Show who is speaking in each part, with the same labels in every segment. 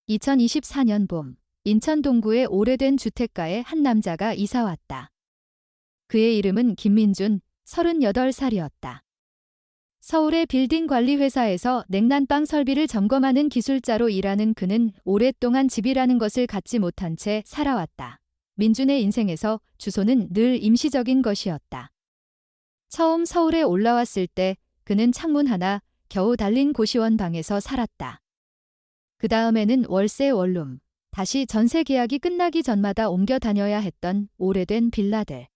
Speaker 1: 2024년 봄, 인천 동구의 오래된 주택가에 한 남자가 이사 왔다. 그의 이름은 김민준, 38살이었다. 서울의 빌딩 관리 회사에서 냉난방 설비를 점검하는 기술자로 일하는 그는 오랫동안 집이라는 것을 갖지 못한 채 살아왔다. 민준의 인생에서 주소는 늘 임시적인 것이었다. 처음 서울에 올라왔을 때 그는 창문 하나 겨우 달린 고시원 방에서 살았다. 그 다음에는 월세 원룸, 다시 전세 계약이 끝나기 전마다 옮겨 다녀야 했던 오래된 빌라들.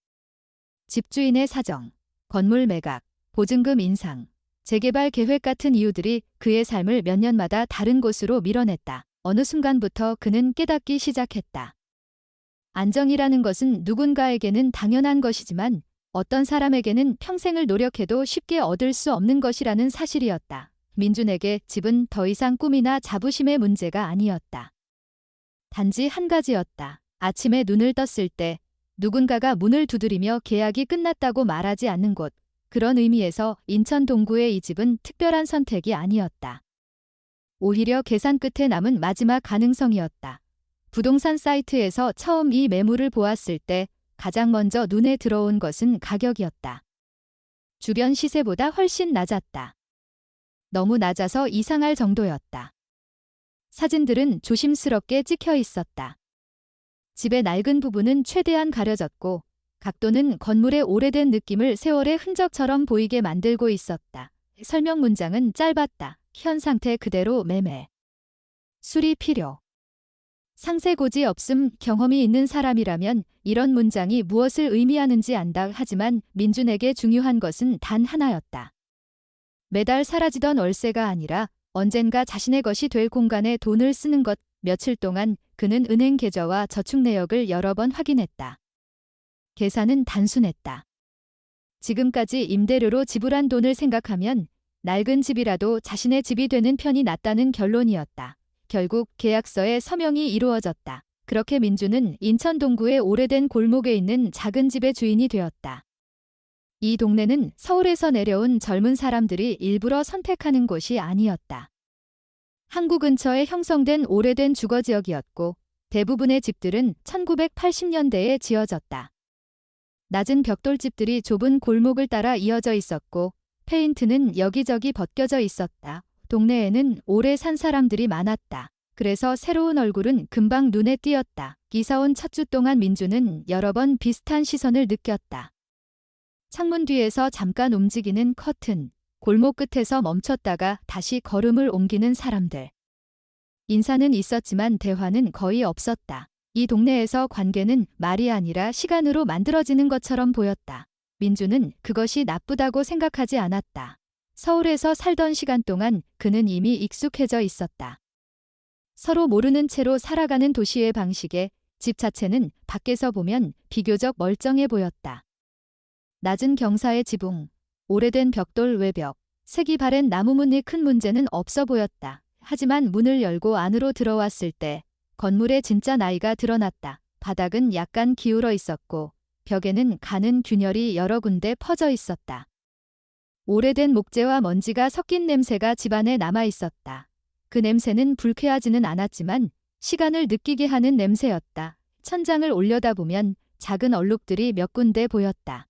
Speaker 1: 집주인의 사정, 건물 매각, 보증금 인상, 재개발 계획 같은 이유들이 그의 삶을 몇 년마다 다른 곳으로 밀어냈다. 어느 순간부터 그는 깨닫기 시작했다. 안정이라는 것은 누군가에게는 당연한 것이지만 어떤 사람에게는 평생을 노력해도 쉽게 얻을 수 없는 것이라는 사실이었다. 민준에게 집은 더 이상 꿈이나 자부심의 문제가 아니었다. 단지 한 가지였다. 아침에 눈을 떴을 때 누군가가 문을 두드리며 계약이 끝났다고 말하지 않는 곳. 그런 의미에서 인천 동구의 이 집은 특별한 선택이 아니었다. 오히려 계산 끝에 남은 마지막 가능성이었다. 부동산 사이트에서 처음 이 매물을 보았을 때 가장 먼저 눈에 들어온 것은 가격이었다. 주변 시세보다 훨씬 낮았다. 너무 낮아서 이상할 정도였다. 사진들은 조심스럽게 찍혀 있었다. 집의 낡은 부분은 최대한 가려졌고 각도는 건물의 오래된 느낌을 세월의 흔적처럼 보이게 만들고 있었다. 설명 문장은 짧았다. 현 상태 그대로 매매. 수리 필요. 상세고지 없음. 경험이 있는 사람이라면 이런 문장이 무엇을 의미하는지 안다. 하지만 민준에게 중요한 것은 단 하나였다. 매달 사라지던 월세가 아니라 언젠가 자신의 것이 될 공간에 돈을 쓰는 것. 며칠 동안 그는 은행 계좌와 저축 내역을 여러 번 확인했다. 계산은 단순했다. 지금까지 임대료로 지불한 돈을 생각하면 낡은 집이라도 자신의 집이 되는 편이 낫다는 결론이었다. 결국 계약서에 서명이 이루어졌다. 그렇게 민준은 인천 동구의 오래된 골목에 있는 작은 집의 주인이 되었다. 이 동네는 서울에서 내려온 젊은 사람들이 일부러 선택하는 곳이 아니었다. 항구 근처에 형성된 오래된 주거지역이었고 대부분의 집들은 1980년대에 지어졌다. 낮은 벽돌집들이 좁은 골목을 따라 이어져 있었고 페인트는 여기저기 벗겨져 있었다. 동네에는 오래 산 사람들이 많았다. 그래서 새로운 얼굴은 금방 눈에 띄었다. 이사 온 첫 주 동안 민준은 여러 번 비슷한 시선을 느꼈다. 창문 뒤에서 잠깐 움직이는 커튼, 골목 끝에서 멈췄다가 다시 걸음을 옮기는 사람들. 인사는 있었지만 대화는 거의 없었다. 이 동네에서 관계는 말이 아니라 시간으로 만들어지는 것처럼 보였다. 민준은 그것이 나쁘다고 생각하지 않았다. 서울에서 살던 시간 동안 그는 이미 익숙해져 있었다. 서로 모르는 채로 살아가는 도시의 방식에 집 자체는 밖에서 보면 비교적 멀쩡해 보였다. 낮은 경사의 지붕, 오래된 벽돌 외벽, 색이 바랜 나무문이 큰 문제는 없어 보였다. 하지만 문을 열고 안으로 들어왔을 때 건물의 진짜 나이가 드러났다. 바닥은 약간 기울어 있었고 벽에는 가는 균열이 여러 군데 퍼져 있었다. 오래된 목재와 먼지가 섞인 냄새가 집안에 남아 있었다. 그 냄새는 불쾌하지는 않았지만 시간을 느끼게 하는 냄새였다. 천장을 올려다보면 작은 얼룩들이 몇 군데 보였다.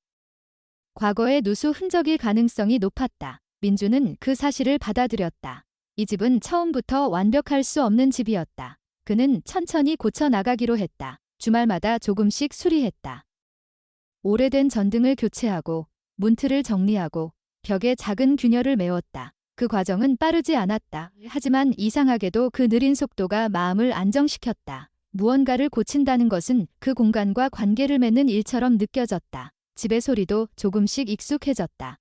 Speaker 1: 과거의 누수 흔적일 가능성이 높았다. 민준은 그 사실을 받아들였다. 이 집은 처음부터 완벽할 수 없는 집이었다. 그는 천천히 고쳐나가기로 했다. 주말마다 조금씩 수리했다. 오래된 전등을 교체하고 문틀을 정리하고 벽에 작은 균열을 메웠다. 그 과정은 빠르지 않았다. 하지만 이상하게도 그 느린 속도가 마음을 안정시켰다. 무언가를 고친다는 것은 그 공간과 관계를 맺는 일처럼 느껴졌다. 집의 소리도 조금씩 익숙해졌다.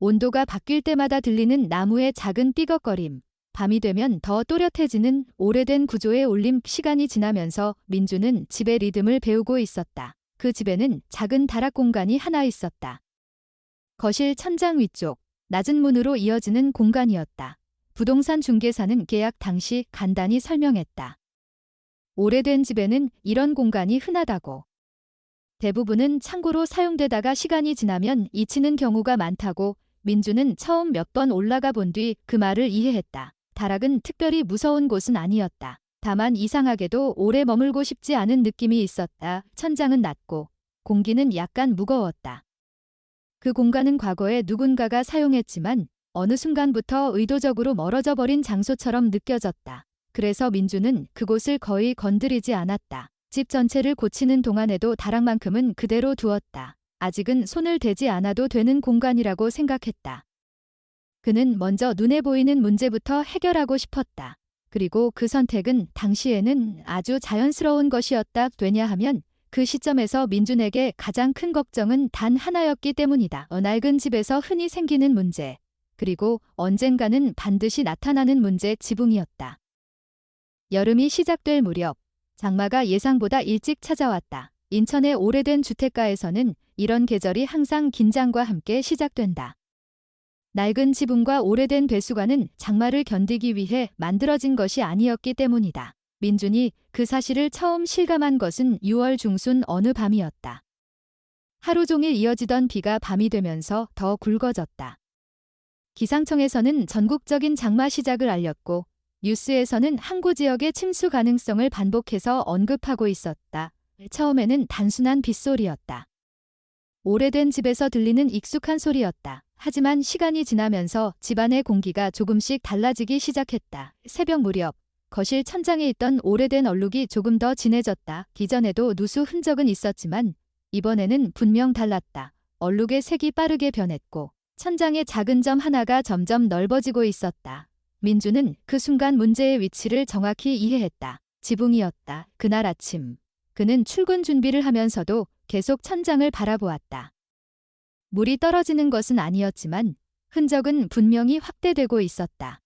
Speaker 1: 온도가 바뀔 때마다 들리는 나무의 작은 삐걱거림, 밤이 되면 더 또렷해지는 오래된 구조의 울림. 시간이 지나면서 민준은 집의 리듬을 배우고 있었다. 그 집에는 작은 다락 공간이 하나 있었다. 거실 천장 위쪽, 낮은 문으로 이어지는 공간이었다. 부동산 중개사는 계약 당시 간단히 설명했다. 오래된 집에는 이런 공간이 흔하다고. 대부분은 창고로 사용되다가 시간이 지나면 잊히는 경우가 많다고. 민준은 처음 몇 번 올라가 본 뒤 그 말을 이해했다. 다락은 특별히 무서운 곳은 아니었다. 다만 이상하게도 오래 머물고 싶지 않은 느낌이 있었다. 천장은 낮고 공기는 약간 무거웠다. 그 공간은 과거에 누군가가 사용했지만 어느 순간부터 의도적으로 멀어져 버린 장소처럼 느껴졌다. 그래서 민주는 그곳을 거의 건드리지 않았다. 집 전체를 고치는 동안에도 다락만큼은 그대로 두었다. 아직은 손을 대지 않아도 되는 공간이라고 생각했다. 그는 먼저 눈에 보이는 문제부터 해결하고 싶었다. 그리고 그 선택은 당시에는 아주 자연스러운 것이었다. 왜냐하면 그 시점에서 민준에게 가장 큰 걱정은 단 하나였기 때문이다. 낡은 집에서 흔히 생기는 문제, 그리고 언젠가는 반드시 나타나는 문제, 지붕이었다. 여름이 시작될 무렵 장마가 예상보다 일찍 찾아왔다. 인천의 오래된 주택가에서는 이런 계절이 항상 긴장과 함께 시작된다. 낡은 지붕과 오래된 배수관은 장마를 견디기 위해 만들어진 것이 아니었기 때문이다. 민준이 그 사실을 처음 실감한 것은 6월 중순 어느 밤이었다. 하루 종일 이어지던 비가 밤이 되면서 더 굵어졌다. 기상청에서는 전국적인 장마 시작을 알렸고 뉴스에서는 항구 지역의 침수 가능성을 반복해서 언급하고 있었다. 처음에는 단순한 빗소리였다. 오래된 집에서 들리는 익숙한 소리였다. 하지만 시간이 지나면서 집안의 공기가 조금씩 달라지기 시작했다. 새벽 무렵 거실 천장에 있던 오래된 얼룩이 조금 더 진해졌다. 기존에도 누수 흔적은 있었지만 이번에는 분명 달랐다. 얼룩의 색이 빠르게 변했고 천장의 작은 점 하나가 점점 넓어지고 있었다. 민주는 그 순간 문제의 위치를 정확히 이해했다. 지붕이었다. 그날 아침 그는 출근 준비를 하면서도 계속 천장을 바라보았다. 물이 떨어지는 것은 아니었지만 흔적은 분명히 확대되고 있었다.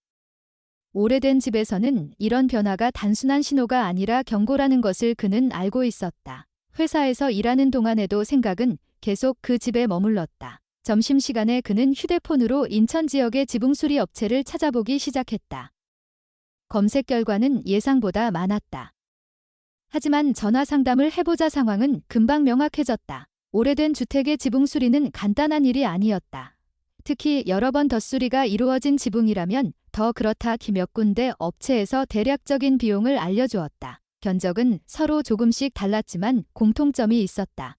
Speaker 1: 오래된 집에서는 이런 변화가 단순한 신호가 아니라 경고라는 것을 그는 알고 있었다. 회사에서 일하는 동안에도 생각은 계속 그 집에 머물렀다. 점심시간에 그는 휴대폰으로 인천 지역의 지붕 수리 업체를 찾아보기 시작했다. 검색 결과는 예상보다 많았다. 하지만 전화 상담을 해보자 상황은 금방 명확해졌다. 오래된 주택의 지붕 수리는 간단한 일이 아니었다. 특히 여러 번 덧수리가 이루어진 지붕이라면 더 그렇다. 몇 군데 업체에서 대략적인 비용을 알려주었다. 견적은 서로 조금씩 달랐지만 공통점이 있었다.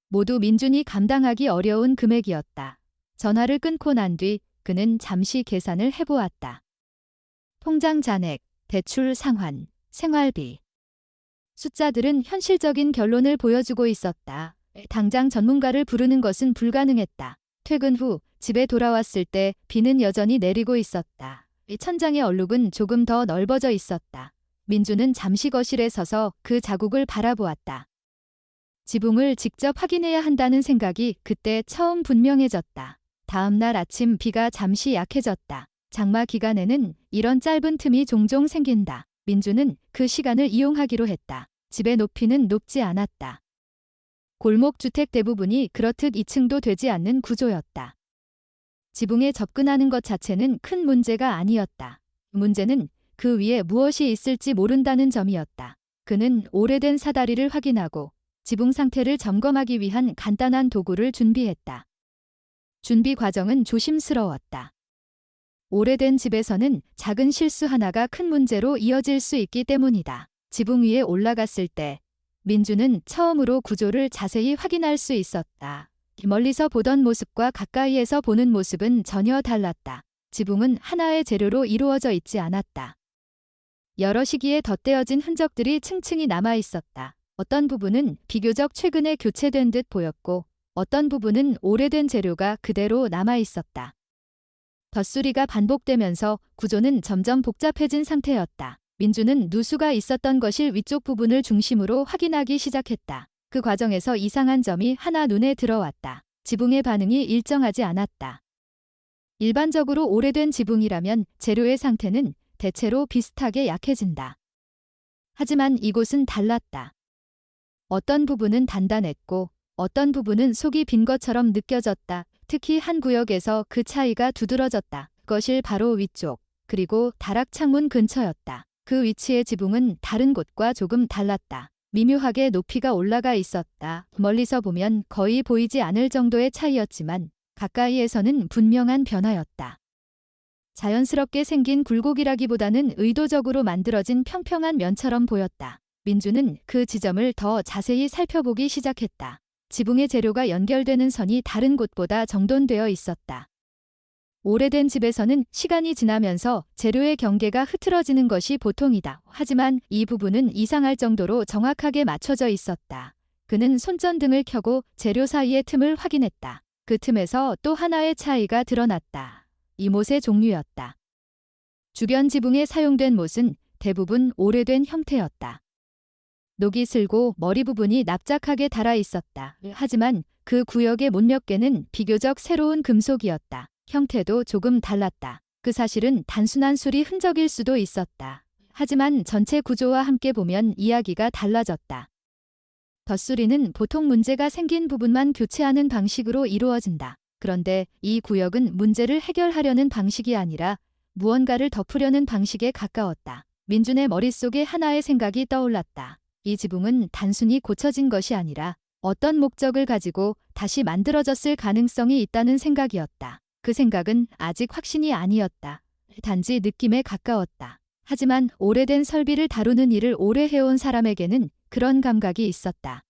Speaker 1: 모두 민준이 감당하기 어려운 금액이었다. 전화를 끊고 난 뒤 그는 잠시 계산을 해보았다. 통장 잔액, 대출 상환, 생활비. 숫자들은 현실적인 결론을 보여주고 있었다. 당장 전문가를 부르는 것은 불가능했다. 퇴근 후 집에 돌아왔을 때 비는 여전히 내리고 있었다. 천장의 얼룩은 조금 더 넓어져 있었다. 민주는 잠시 거실에 서서 그 자국을 바라보았다. 지붕을 직접 확인해야 한다는 생각이 그때 처음 분명해졌다. 다음 날 아침 비가 잠시 약해졌다. 장마 기간에는 이런 짧은 틈이 종종 생긴다. 민주는 그 시간을 이용하기로 했다. 집의 높이는 높지 않았다. 골목 주택 대부분이 그렇듯 2층도 되지 않는 구조였다. 지붕에 접근하는 것 자체는 큰 문제가 아니었다. 문제는 그 위에 무엇이 있을지 모른다는 점이었다. 그는 오래된 사다리를 확인하고 지붕 상태를 점검하기 위한 간단한 도구를 준비했다. 준비 과정은 조심스러웠다. 오래된 집에서는 작은 실수 하나가 큰 문제로 이어질 수 있기 때문이다. 지붕 위에 올라갔을 때 민주는 처음으로 구조를 자세히 확인할 수 있었다. 멀리서 보던 모습과 가까이에서 보는 모습은 전혀 달랐다. 지붕은 하나의 재료로 이루어져 있지 않았다. 여러 시기에 덧대어진 흔적들이 층층이 남아 있었다. 어떤 부분은 비교적 최근에 교체된 듯 보였고 어떤 부분은 오래된 재료가 그대로 남아 있었다. 덧수리가 반복되면서 구조는 점점 복잡해진 상태였다. 민주는 누수가 있었던 거실 위쪽 부분을 중심으로 확인하기 시작했다. 그 과정에서 이상한 점이 하나 눈에 들어왔다. 지붕의 반응이 일정하지 않았다. 일반적으로 오래된 지붕이라면 재료의 상태는 대체로 비슷하게 약해진다. 하지만 이곳은 달랐다. 어떤 부분은 단단했고 어떤 부분은 속이 빈 것처럼 느껴졌다. 특히 한 구역에서 그 차이가 두드러졌다. 거실 바로 위쪽, 그리고 다락 창문 근처였다. 그 위치의 지붕은 다른 곳과 조금 달랐다. 미묘하게 높이가 올라가 있었다. 멀리서 보면 거의 보이지 않을 정도의 차이였지만 가까이에서는 분명한 변화였다. 자연스럽게 생긴 굴곡이라기보다는 의도적으로 만들어진 평평한 면처럼 보였다. 민주는 그 지점을 더 자세히 살펴보기 시작했다. 지붕의 재료가 연결되는 선이 다른 곳보다 정돈되어 있었다. 오래된 집에서는 시간이 지나면서 재료의 경계가 흐트러지는 것이 보통이다. 하지만 이 부분은 이상할 정도로 정확하게 맞춰져 있었다. 그는 손전등을 켜고 재료 사이의 틈을 확인했다. 그 틈에서 또 하나의 차이가 드러났다. 이못의 종류였다. 주변 지붕에 사용된 못은 대부분 오래된 형태였다. 녹이 슬고 머리 부분이 납작하게 달아 있었다. 하지만 그 구역의 못 몇 개는 비교적 새로운 금속이었다. 형태도 조금 달랐다. 그 사실은 단순한 수리 흔적일 수도 있었다. 하지만 전체 구조와 함께 보면 이야기가 달라졌다. 덧수리는 보통 문제가 생긴 부분만 교체하는 방식으로 이루어진다. 그런데 이 구역은 문제를 해결하려는 방식이 아니라 무언가를 덮으려는 방식에 가까웠다. 민준의 머릿속에 하나의 생각이 떠올랐다. 이 지붕은 단순히 고쳐진 것이 아니라 어떤 목적을 가지고 다시 만들어졌을 가능성이 있다는 생각이었다. 그 생각은 아직 확신이 아니었다. 단지 느낌에 가까웠다. 하지만 오래된 설비를 다루는 일을 오래 해온 사람에게는 그런 감각이 있었다.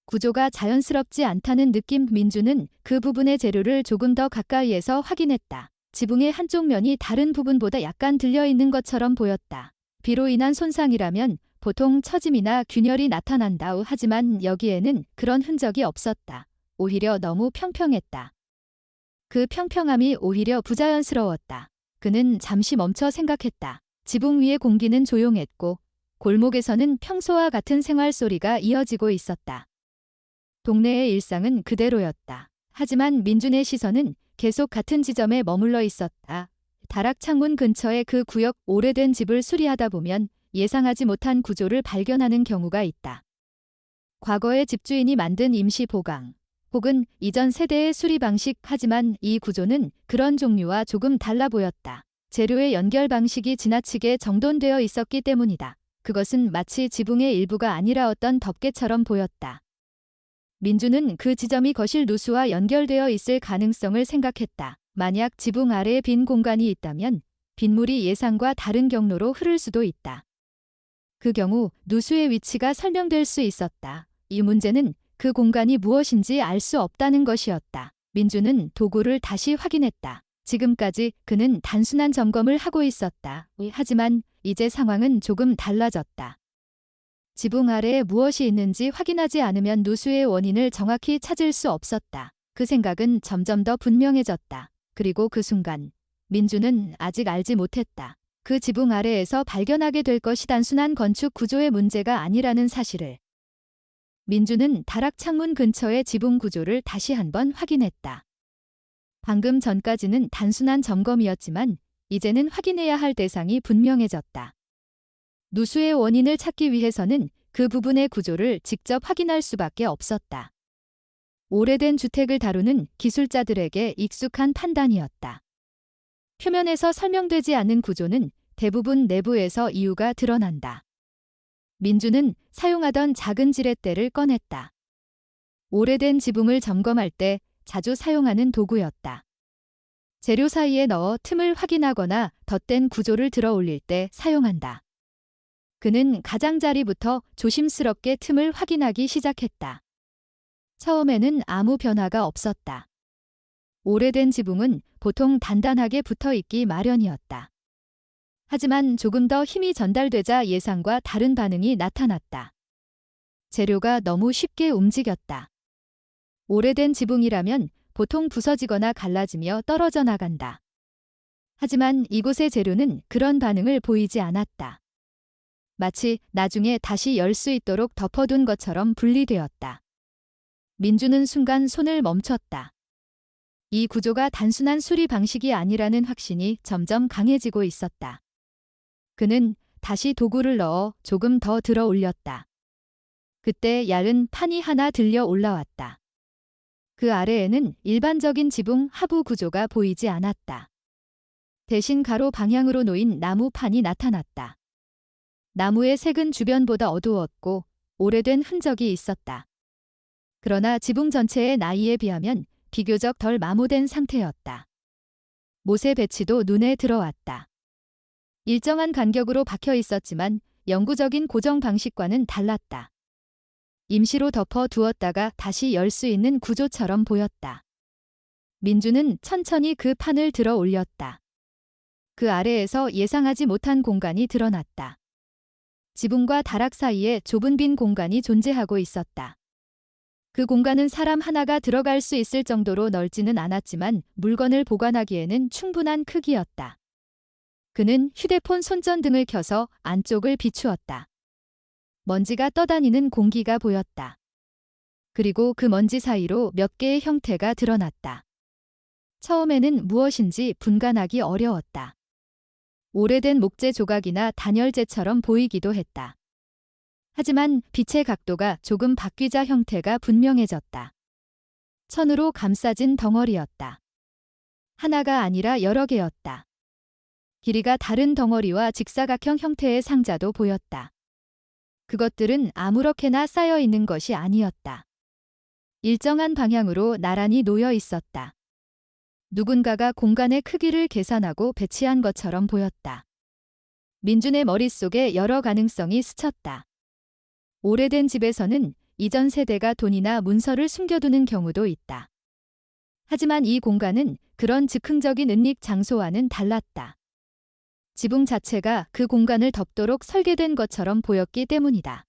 Speaker 1: 구조가 자연스럽지 않다는 느낌. 민주는 그 부분의 재료를 조금 더 가까이에서 확인했다. 지붕의 한쪽 면이 다른 부분보다 약간 들려있는 것처럼 보였다. 비로 인한 손상이라면 보통 처짐이나 균열이 나타난다. 하지만 여기에는 그런 흔적이 없었다. 오히려 너무 평평했다. 그 평평함이 오히려 부자연스러웠다. 그는 잠시 멈춰 생각했다. 지붕 위의 공기는 조용했고 골목에서는 평소와 같은 생활 소리가 이어지고 있었다. 동네의 일상은 그대로였다. 하지만 민준의 시선은 계속 같은 지점에 머물러 있었다. 다락 창문 근처의 그 구역 오래된 집을 수리하다 보면 예상하지 못한 구조를 발견하는 경우가 있다. 과거의 집주인이 만든 임시 보강, 혹은 이전 세대의 수리 방식. 하지만 이 구조는 그런 종류와 조금 달라 보였다. 재료의 연결 방식이 지나치게 정돈되어 있었기 때문이다. 그것은 마치 지붕의 일부가 아니라 어떤 덮개처럼 보였다. 민주는 그 지점이 거실 누수와 연결되어 있을 가능성을 생각했다. 만약 지붕 아래에 빈 공간이 있다면 빗물이 예상과 다른 경로로 흐를 수도 있다. 그 경우 누수의 위치가 설명될 수 있었다. 이 문제는 그 공간이 무엇인지 알 수 없다는 것이었다. 민주는 도구를 다시 확인했다. 지금까지 그는 단순한 점검을 하고 있었다. 하지만 이제 상황은 조금 달라졌다. 지붕 아래에 무엇이 있는지 확인하지 않으면 누수의 원인을 정확히 찾을 수 없었다. 그 생각은 점점 더 분명해졌다. 그리고 그 순간 민주는 아직 알지 못했다. 그 지붕 아래에서 발견하게 될 것이 단순한 건축 구조의 문제가 아니라는 사실을. 민주는 다락 창문 근처의 지붕 구조를 다시 한번 확인했다. 방금 전까지는 단순한 점검이었지만 이제는 확인해야 할 대상이 분명해졌다. 누수의 원인을 찾기 위해서는 그 부분의 구조를 직접 확인할 수밖에 없었다. 오래된 주택을 다루는 기술자들에게 익숙한 판단이었다. 표면에서 설명되지 않는 구조는 대부분 내부에서 이유가 드러난다. 민주는 사용하던 작은 지렛대를 꺼냈다. 오래된 지붕을 점검할 때 자주 사용하는 도구였다. 재료 사이에 넣어 틈을 확인하거나 덧댄 구조를 들어 올릴 때 사용한다. 그는 가장자리부터 조심스럽게 틈을 확인하기 시작했다. 처음에는 아무 변화가 없었다. 오래된 지붕은 보통 단단하게 붙어 있기 마련이었다. 하지만 조금 더 힘이 전달되자 예상과 다른 반응이 나타났다. 재료가 너무 쉽게 움직였다. 오래된 지붕이라면 보통 부서지거나 갈라지며 떨어져 나간다. 하지만 이곳의 재료는 그런 반응을 보이지 않았다. 마치 나중에 다시 열 수 있도록 덮어둔 것처럼 분리되었다. 민주는 순간 손을 멈췄다. 이 구조가 단순한 수리 방식이 아니라는 확신이 점점 강해지고 있었다. 그는 다시 도구를 넣어 조금 더 들어 올렸다. 그때 얇은 판이 하나 들려 올라왔다. 그 아래에는 일반적인 지붕 하부 구조가 보이지 않았다. 대신 가로 방향으로 놓인 나무 판이 나타났다. 나무의 색은 주변보다 어두웠고 오래된 흔적이 있었다. 그러나 지붕 전체의 나이에 비하면 비교적 덜 마모된 상태였다. 못의 배치도 눈에 들어왔다. 일정한 간격으로 박혀 있었지만 영구적인 고정 방식과는 달랐다. 임시로 덮어 두었다가 다시 열 수 있는 구조처럼 보였다. 민주는 천천히 그 판을 들어 올렸다. 그 아래에서 예상하지 못한 공간이 드러났다. 지붕과 다락 사이에 좁은 빈 공간이 존재하고 있었다. 그 공간은 사람 하나가 들어갈 수 있을 정도로 넓지는 않았지만 물건을 보관하기에는 충분한 크기였다. 그는 휴대폰 손전등을 켜서 안쪽을 비추었다. 먼지가 떠다니는 공기가 보였다. 그리고 그 먼지 사이로 몇 개의 형태가 드러났다. 처음에는 무엇인지 분간하기 어려웠다. 오래된 목재 조각이나 단열재처럼 보이기도 했다. 하지만 빛의 각도가 조금 바뀌자 형태가 분명해졌다. 천으로 감싸진 덩어리였다. 하나가 아니라 여러 개였다. 길이가 다른 덩어리와 직사각형 형태의 상자도 보였다. 그것들은 아무렇게나 쌓여 있는 것이 아니었다. 일정한 방향으로 나란히 놓여 있었다. 누군가가 공간의 크기를 계산하고 배치한 것처럼 보였다. 민준의 머릿속에 여러 가능성이 스쳤다. 오래된 집에서는 이전 세대가 돈이나 문서를 숨겨두는 경우도 있다. 하지만 이 공간은 그런 즉흥적인 은닉 장소와는 달랐다. 지붕 자체가 그 공간을 덮도록 설계된 것처럼 보였기 때문이다.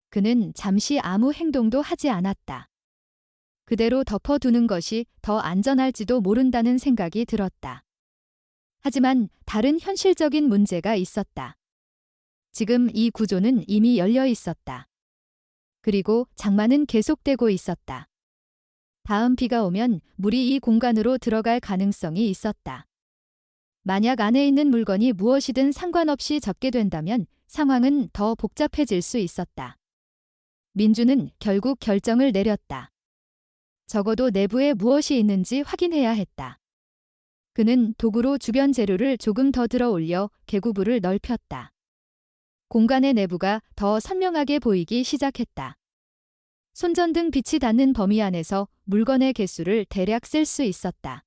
Speaker 1: 그는 잠시 아무 행동도 하지 않았다. 그대로 덮어두는 것이 더 안전할지도 모른다는 생각이 들었다. 하지만 다른 현실적인 문제가 있었다. 지금 이 구조는 이미 열려 있었다. 그리고 장마는 계속되고 있었다. 다음 비가 오면 물이 이 공간으로 들어갈 가능성이 있었다. 만약 안에 있는 물건이 무엇이든 상관없이 적게 된다면 상황은 더 복잡해질 수 있었다. 민주는 결국 결정을 내렸다. 적어도 내부에 무엇이 있는지 확인해야 했다. 그는 도구로 주변 재료를 조금 더 들어 올려 개구부를 넓혔다. 공간의 내부가 더 선명하게 보이기 시작했다. 손전등 빛이 닿는 범위 안에서 물건의 개수를 대략 셀 수 있었다.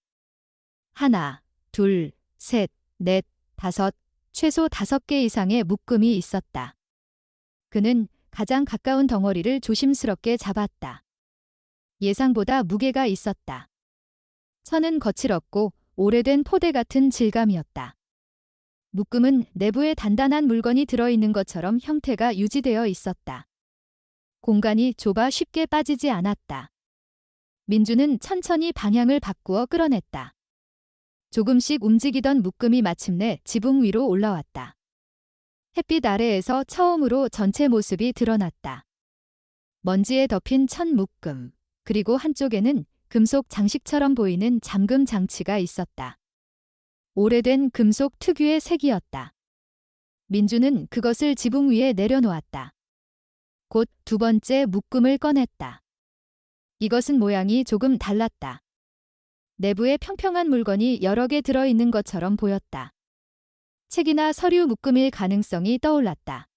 Speaker 1: 하나, 둘, 셋, 넷, 다섯, 최소 5개 이상의 묶음이 있었다. 그는 가장 가까운 덩어리를 조심스럽게 잡았다. 예상보다 무게가 있었다. 천은 거칠었고 오래된 포대 같은 질감이었다. 묶음은 내부에 단단한 물건이 들어있는 것처럼 형태가 유지되어 있었다. 공간이 좁아 쉽게 빠지지 않았다. 민주는 천천히 방향을 바꾸어 끌어냈다. 조금씩 움직이던 묶음이 마침내 지붕 위로 올라왔다. 햇빛 아래에서 처음으로 전체 모습이 드러났다. 먼지에 덮인 천 묶음, 그리고 한쪽에는 금속 장식처럼 보이는 잠금 장치가 있었다. 오래된 금속 특유의 색이었다. 민주는 그것을 지붕 위에 내려놓았다. 곧 두 번째 묶음을 꺼냈다. 이것은 모양이 조금 달랐다. 내부에 평평한 물건이 여러 개 들어있는 것처럼 보였다. 책이나 서류 묶음일 가능성이 떠올랐다.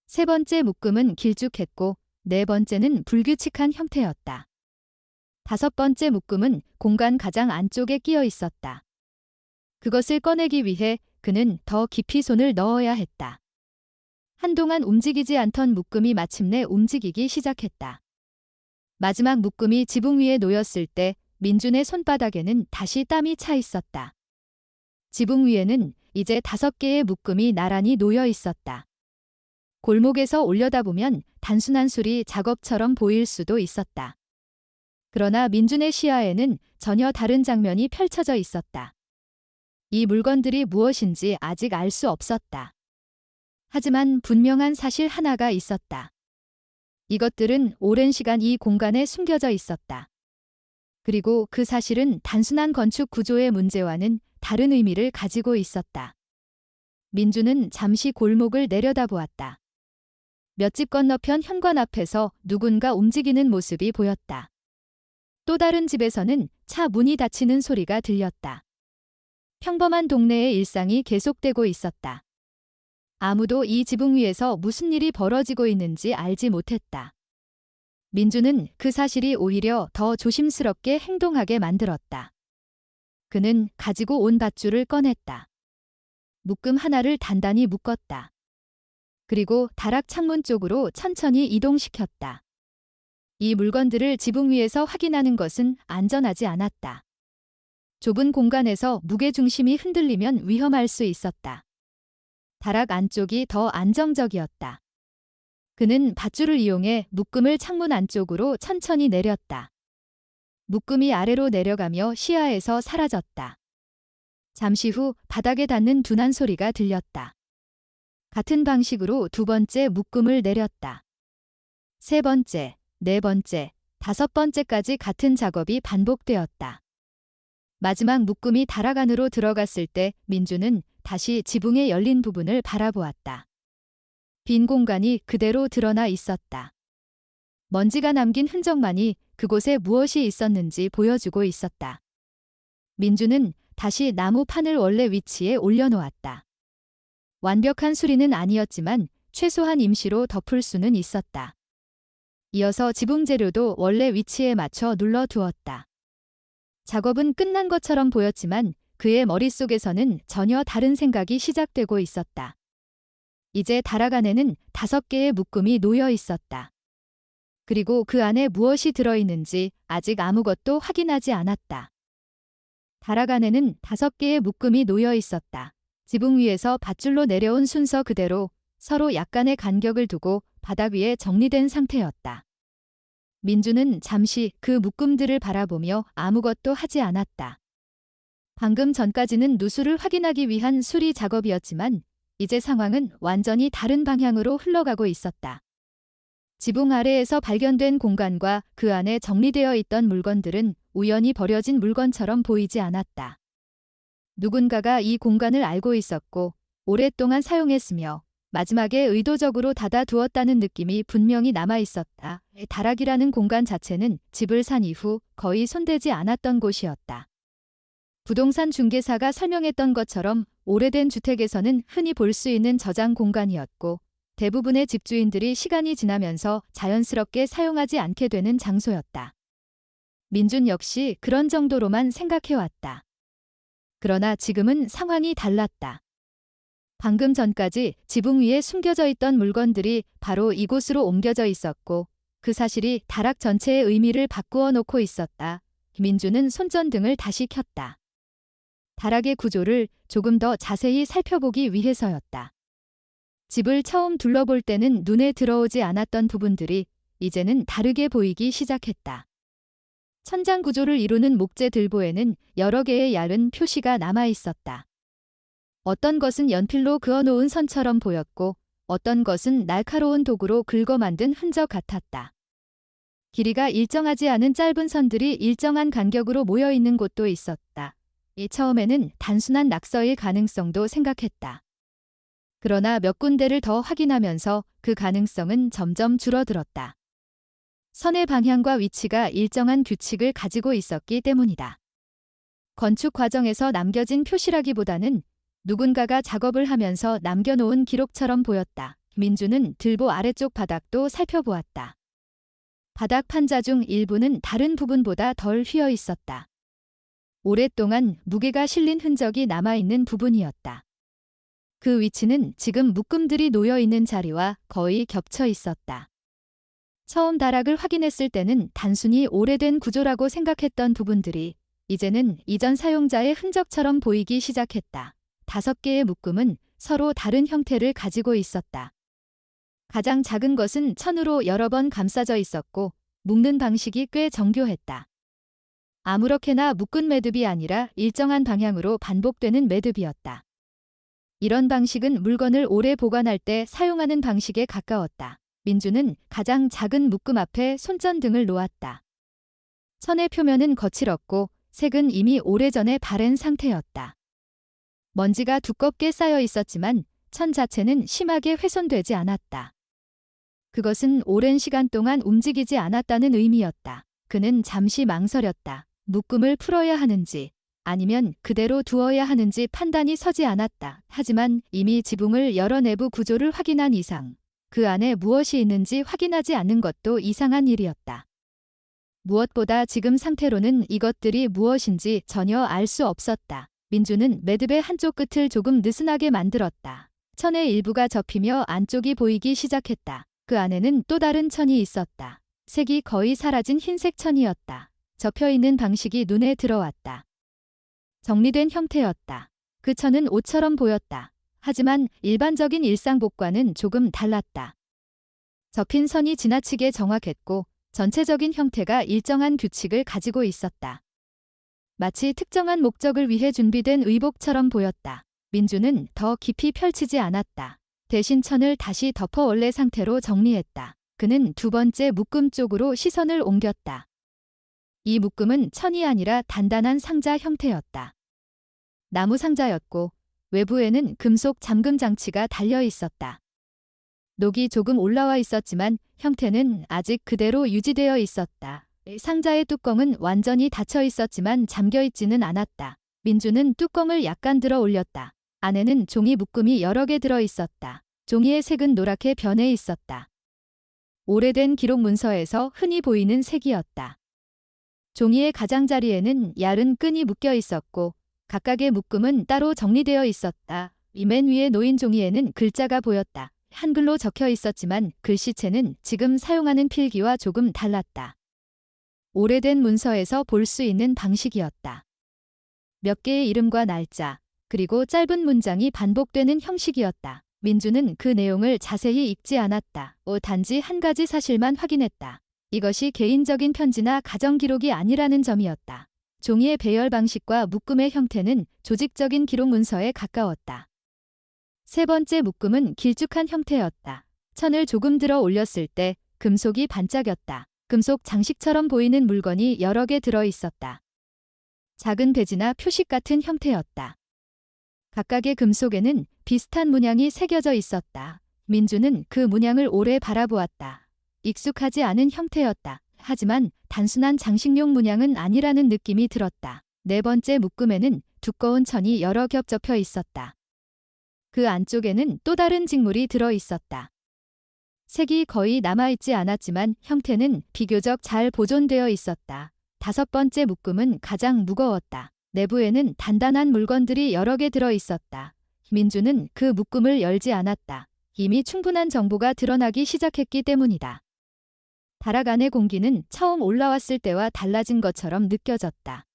Speaker 1: 세 번째 묶음은 길쭉했고 네 번째는 불규칙한 형태였다. 다섯 번째 묶음은 공간 가장 안쪽에 끼어 있었다. 그것을 꺼내기 위해 그는 더 깊이 손을 넣어야 했다. 한동안 움직이지 않던 묶음이 마침내 움직이기 시작했다. 마지막 묶음이 지붕 위에 놓였을 때 민준의 손바닥에는 다시 땀이 차 있었다. 지붕 위에는 이제 5개의 묶음이 나란히 놓여 있었다. 골목에서 올려다보면 단순한 수리 작업처럼 보일 수도 있었다. 그러나 민준의 시야에는 전혀 다른 장면이 펼쳐져 있었다. 이 물건들이 무엇인지 아직 알 수 없었다. 하지만 분명한 사실 하나가 있었다. 이것들은 오랜 시간 이 공간에 숨겨져 있었다. 그리고 그 사실은 단순한 건축 구조의 문제와는 다른 의미를 가지고 있었다. 민주는 잠시 골목을 내려다보았다. 몇 집 건너편 현관 앞에서 누군가 움직이는 모습이 보였다. 또 다른 집에서는 차 문이 닫히는 소리가 들렸다. 평범한 동네의 일상이 계속되고 있었다. 아무도 이 지붕 위에서 무슨 일이 벌어지고 있는지 알지 못했다. 민주는 그 사실이 오히려 더 조심스럽게 행동하게 만들었다. 그는 가지고 온 밧줄을 꺼냈다. 묶음 하나를 단단히 묶었다. 그리고 다락 창문 쪽으로 천천히 이동시켰다. 이 물건들을 지붕 위에서 확인하는 것은 안전하지 않았다. 좁은 공간에서 무게중심이 흔들리면 위험할 수 있었다. 다락 안쪽이 더 안정적이었다. 그는 밧줄을 이용해 묶음을 창문 안쪽으로 천천히 내렸다. 묶음이 아래로 내려가며 시야에서 사라졌다. 잠시 후 바닥에 닿는 둔한 소리가 들렸다. 같은 방식으로 두 번째 묶음을 내렸다. 세 번째, 네 번째, 다섯 번째까지 같은 작업이 반복되었다. 마지막 묶음이 다락 안으로 들어갔을 때 민주는 다시 지붕의 열린 부분을 바라보았다. 빈 공간이 그대로 드러나 있었다. 먼지가 남긴 흔적만이 그곳에 무엇이 있었는지 보여주고 있었다. 민주는 다시 나무 판을 원래 위치에 올려놓았다. 완벽한 수리는 아니었지만 최소한 임시로 덮을 수는 있었다. 이어서 지붕 재료도 원래 위치에 맞춰 눌러두었다. 작업은 끝난 것처럼 보였지만 그의 머릿속에서는 전혀 다른 생각이 시작되고 있었다. 이제 다락 안에는 5개의 묶음이 놓여 있었다. 그리고 그 안에 무엇이 들어있는지 아직 아무것도 확인하지 않았다. 다락 안에는 5개의 묶음이 놓여 있었다. 지붕 위에서 밧줄로 내려온 순서 그대로 서로 약간의 간격을 두고 바닥 위에 정리된 상태였다. 민주는 잠시 그 묶음들을 바라보며 아무것도 하지 않았다. 방금 전까지는 누수를 확인하기 위한 수리 작업이었지만 이제 상황은 완전히 다른 방향으로 흘러가고 있었다. 지붕 아래에서 발견된 공간과 그 안에 정리되어 있던 물건들은 우연히 버려진 물건처럼 보이지 않았다. 누군가가 이 공간을 알고 있었고 오랫동안 사용했으며 마지막에 의도적으로 닫아두었다는 느낌이 분명히 남아 있었다. 다락이라는 공간 자체는 집을 산 이후 거의 손대지 않았던 곳이었다. 부동산 중개사가 설명했던 것처럼 오래된 주택에서는 흔히 볼 수 있는 저장 공간이었고 대부분의 집주인들이 시간이 지나면서 자연스럽게 사용하지 않게 되는 장소였다. 민준 역시 그런 정도로만 생각해왔다. 그러나 지금은 상황이 달랐다. 방금 전까지 지붕 위에 숨겨져 있던 물건들이 바로 이곳으로 옮겨져 있었고 그 사실이 다락 전체의 의미를 바꾸어 놓고 있었다. 민주는 손전등을 다시 켰다. 다락의 구조를 조금 더 자세히 살펴보기 위해서였다. 집을 처음 둘러볼 때는 눈에 들어오지 않았던 부분들이 이제는 다르게 보이기 시작했다. 천장 구조를 이루는 목재 들보에는 여러 개의 얇은 표시가 남아 있었다. 어떤 것은 연필로 그어놓은 선처럼 보였고 어떤 것은 날카로운 도구로 긁어 만든 흔적 같았다. 길이가 일정하지 않은 짧은 선들이 일정한 간격으로 모여 있는 곳도 있었다. 처음에는 단순한 낙서일 가능성도 생각했다. 그러나 몇 군데를 더 확인하면서 그 가능성은 점점 줄어들었다. 선의 방향과 위치가 일정한 규칙을 가지고 있었기 때문이다. 건축 과정에서 남겨진 표시라기보다는 누군가가 작업을 하면서 남겨놓은 기록처럼 보였다. 민주는 들보 아래쪽 바닥도 살펴보았다. 바닥 판자 중 일부는 다른 부분보다 덜 휘어 있었다. 오랫동안 무게가 실린 흔적이 남아있는 부분이었다. 그 위치는 지금 묶음들이 놓여 있는 자리와 거의 겹쳐 있었다. 처음 다락을 확인했을 때는 단순히 오래된 구조라고 생각했던 부분들이 이제는 이전 사용자의 흔적처럼 보이기 시작했다. 5개의 묶음은 서로 다른 형태를 가지고 있었다. 가장 작은 것은 천으로 여러 번 감싸져 있었고 묶는 방식이 꽤 정교했다. 아무렇게나 묶은 매듭이 아니라 일정한 방향으로 반복되는 매듭이었다. 이런 방식은 물건을 오래 보관할 때 사용하는 방식에 가까웠다. 민주는 가장 작은 묶음 앞에 손전등을 놓았다. 천의 표면은 거칠었고 색은 이미 오래전에 바랜 상태였다. 먼지가 두껍게 쌓여 있었지만 천 자체는 심하게 훼손되지 않았다. 그것은 오랜 시간 동안 움직이지 않았다는 의미였다. 그는 잠시 망설였다. 묶음을 풀어야 하는지 아니면 그대로 두어야 하는지 판단이 서지 않았다. 하지만 이미 지붕을 열어 내부 구조를 확인한 이상 그 안에 무엇이 있는지 확인하지 않는 것도 이상한 일이었다. 무엇보다 지금 상태로는 이것들이 무엇인지 전혀 알 수 없었다. 민주는 매듭의 한쪽 끝을 조금 느슨하게 만들었다. 천의 일부가 접히며 안쪽이 보이기 시작했다. 그 안에는 또 다른 천이 있었다. 색이 거의 사라진 흰색 천이었다. 접혀있는 방식이 눈에 들어왔다. 정리된 형태였다. 그 천은 옷처럼 보였다. 하지만 일반적인 일상복과는 조금 달랐다. 접힌 선이 지나치게 정확했고 전체적인 형태가 일정한 규칙을 가지고 있었다. 마치 특정한 목적을 위해 준비된 의복처럼 보였다. 민주는 더 깊이 펼치지 않았다. 대신 천을 다시 덮어 원래 상태로 정리했다. 그는 두 번째 묶음 쪽으로 시선을 옮겼다. 이 묶음은 천이 아니라 단단한 상자 형태였다. 나무 상자였고 외부에는 금속 잠금 장치가 달려 있었다. 녹이 조금 올라와 있었지만 형태는 아직 그대로 유지되어 있었다. 상자의 뚜껑은 완전히 닫혀 있었지만 잠겨 있지는 않았다. 민주는 뚜껑을 약간 들어 올렸다. 안에는 종이 묶음이 여러 개 들어 있었다. 종이의 색은 노랗게 변해 있었다. 오래된 기록 문서에서 흔히 보이는 색이었다. 종이의 가장자리에는 얇은 끈이 묶여 있었고 각각의 묶음은 따로 정리되어 있었다. 이 맨 위에 놓인 종이에는 글자가 보였다. 한글로 적혀 있었지만 글씨체는 지금 사용하는 필기와 조금 달랐다. 오래된 문서에서 볼 수 있는 방식이었다. 몇 개의 이름과 날짜, 그리고 짧은 문장이 반복되는 형식이었다. 민주는 그 내용을 자세히 읽지 않았다. 단지 한 가지 사실만 확인했다. 이것이 개인적인 편지나 가정 기록이 아니라는 점이었다. 종이의 배열 방식과 묶음의 형태는 조직적인 기록 문서에 가까웠다. 세 번째 묶음은 길쭉한 형태였다. 천을 조금 들어 올렸을 때 금속이 반짝였다. 금속 장식처럼 보이는 물건이 여러 개 들어 있었다. 작은 배지나 표식 같은 형태였다. 각각의 금속에는 비슷한 문양이 새겨져 있었다. 민주는 그 문양을 오래 바라보았다. 익숙하지 않은 형태였다. 하지만 단순한 장식용 문양은 아니라는 느낌이 들었다. 네 번째 묶음에는 두꺼운 천이 여러 겹 접혀 있었다. 그 안쪽에는 또 다른 직물이 들어 있었다. 색이 거의 남아있지 않았지만 형태는 비교적 잘 보존되어 있었다. 다섯 번째 묶음은 가장 무거웠다. 내부에는 단단한 물건들이 여러 개 들어 있었다. 민주는 그 묶음을 열지 않았다. 이미 충분한 정보가 드러나기 시작했기 때문이다. 다락 안의 공기는 처음 올라왔을 때와 달라진 것처럼 느껴졌다.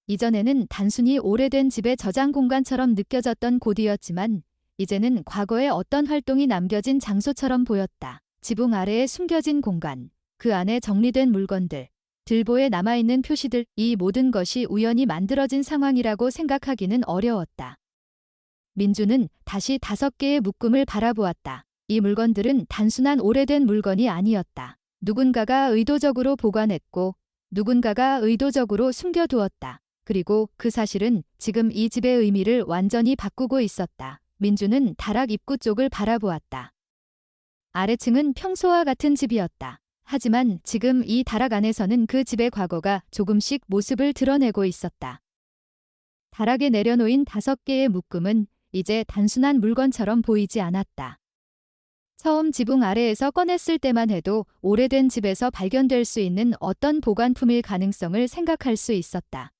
Speaker 1: 이전에는 단순히 오래된 집의 저장 공간처럼 느껴졌던 곳이었지만 이제는 과거의 어떤 활동이 남겨진 장소처럼 보였다. 지붕 아래에 숨겨진 공간, 그 안에 정리된 물건들, 들보에 남아있는 표시들, 이 모든 것이 우연히 만들어진 상황이라고 생각하기는 어려웠다. 민주는 다시 5개의 묶음을 바라보았다. 이 물건들은 단순한 오래된 물건이 아니었다. 누군가가 의도적으로 보관했고 누군가가 의도적으로 숨겨두었다. 그리고 그 사실은 지금 이 집의 의미를 완전히 바꾸고 있었다. 민주는 다락 입구 쪽을 바라보았다. 아래층은 평소와 같은 집이었다. 하지만 지금 이 다락 안에서는 그 집의 과거가 조금씩 모습을 드러내고 있었다. 다락에 내려놓인 5개의 묶음은 이제 단순한 물건처럼 보이지 않았다. 처음 지붕 아래에서 꺼냈을 때만 해도 오래된 집에서 발견될 수 있는 어떤 보관품일 가능성을 생각할 수 있었다.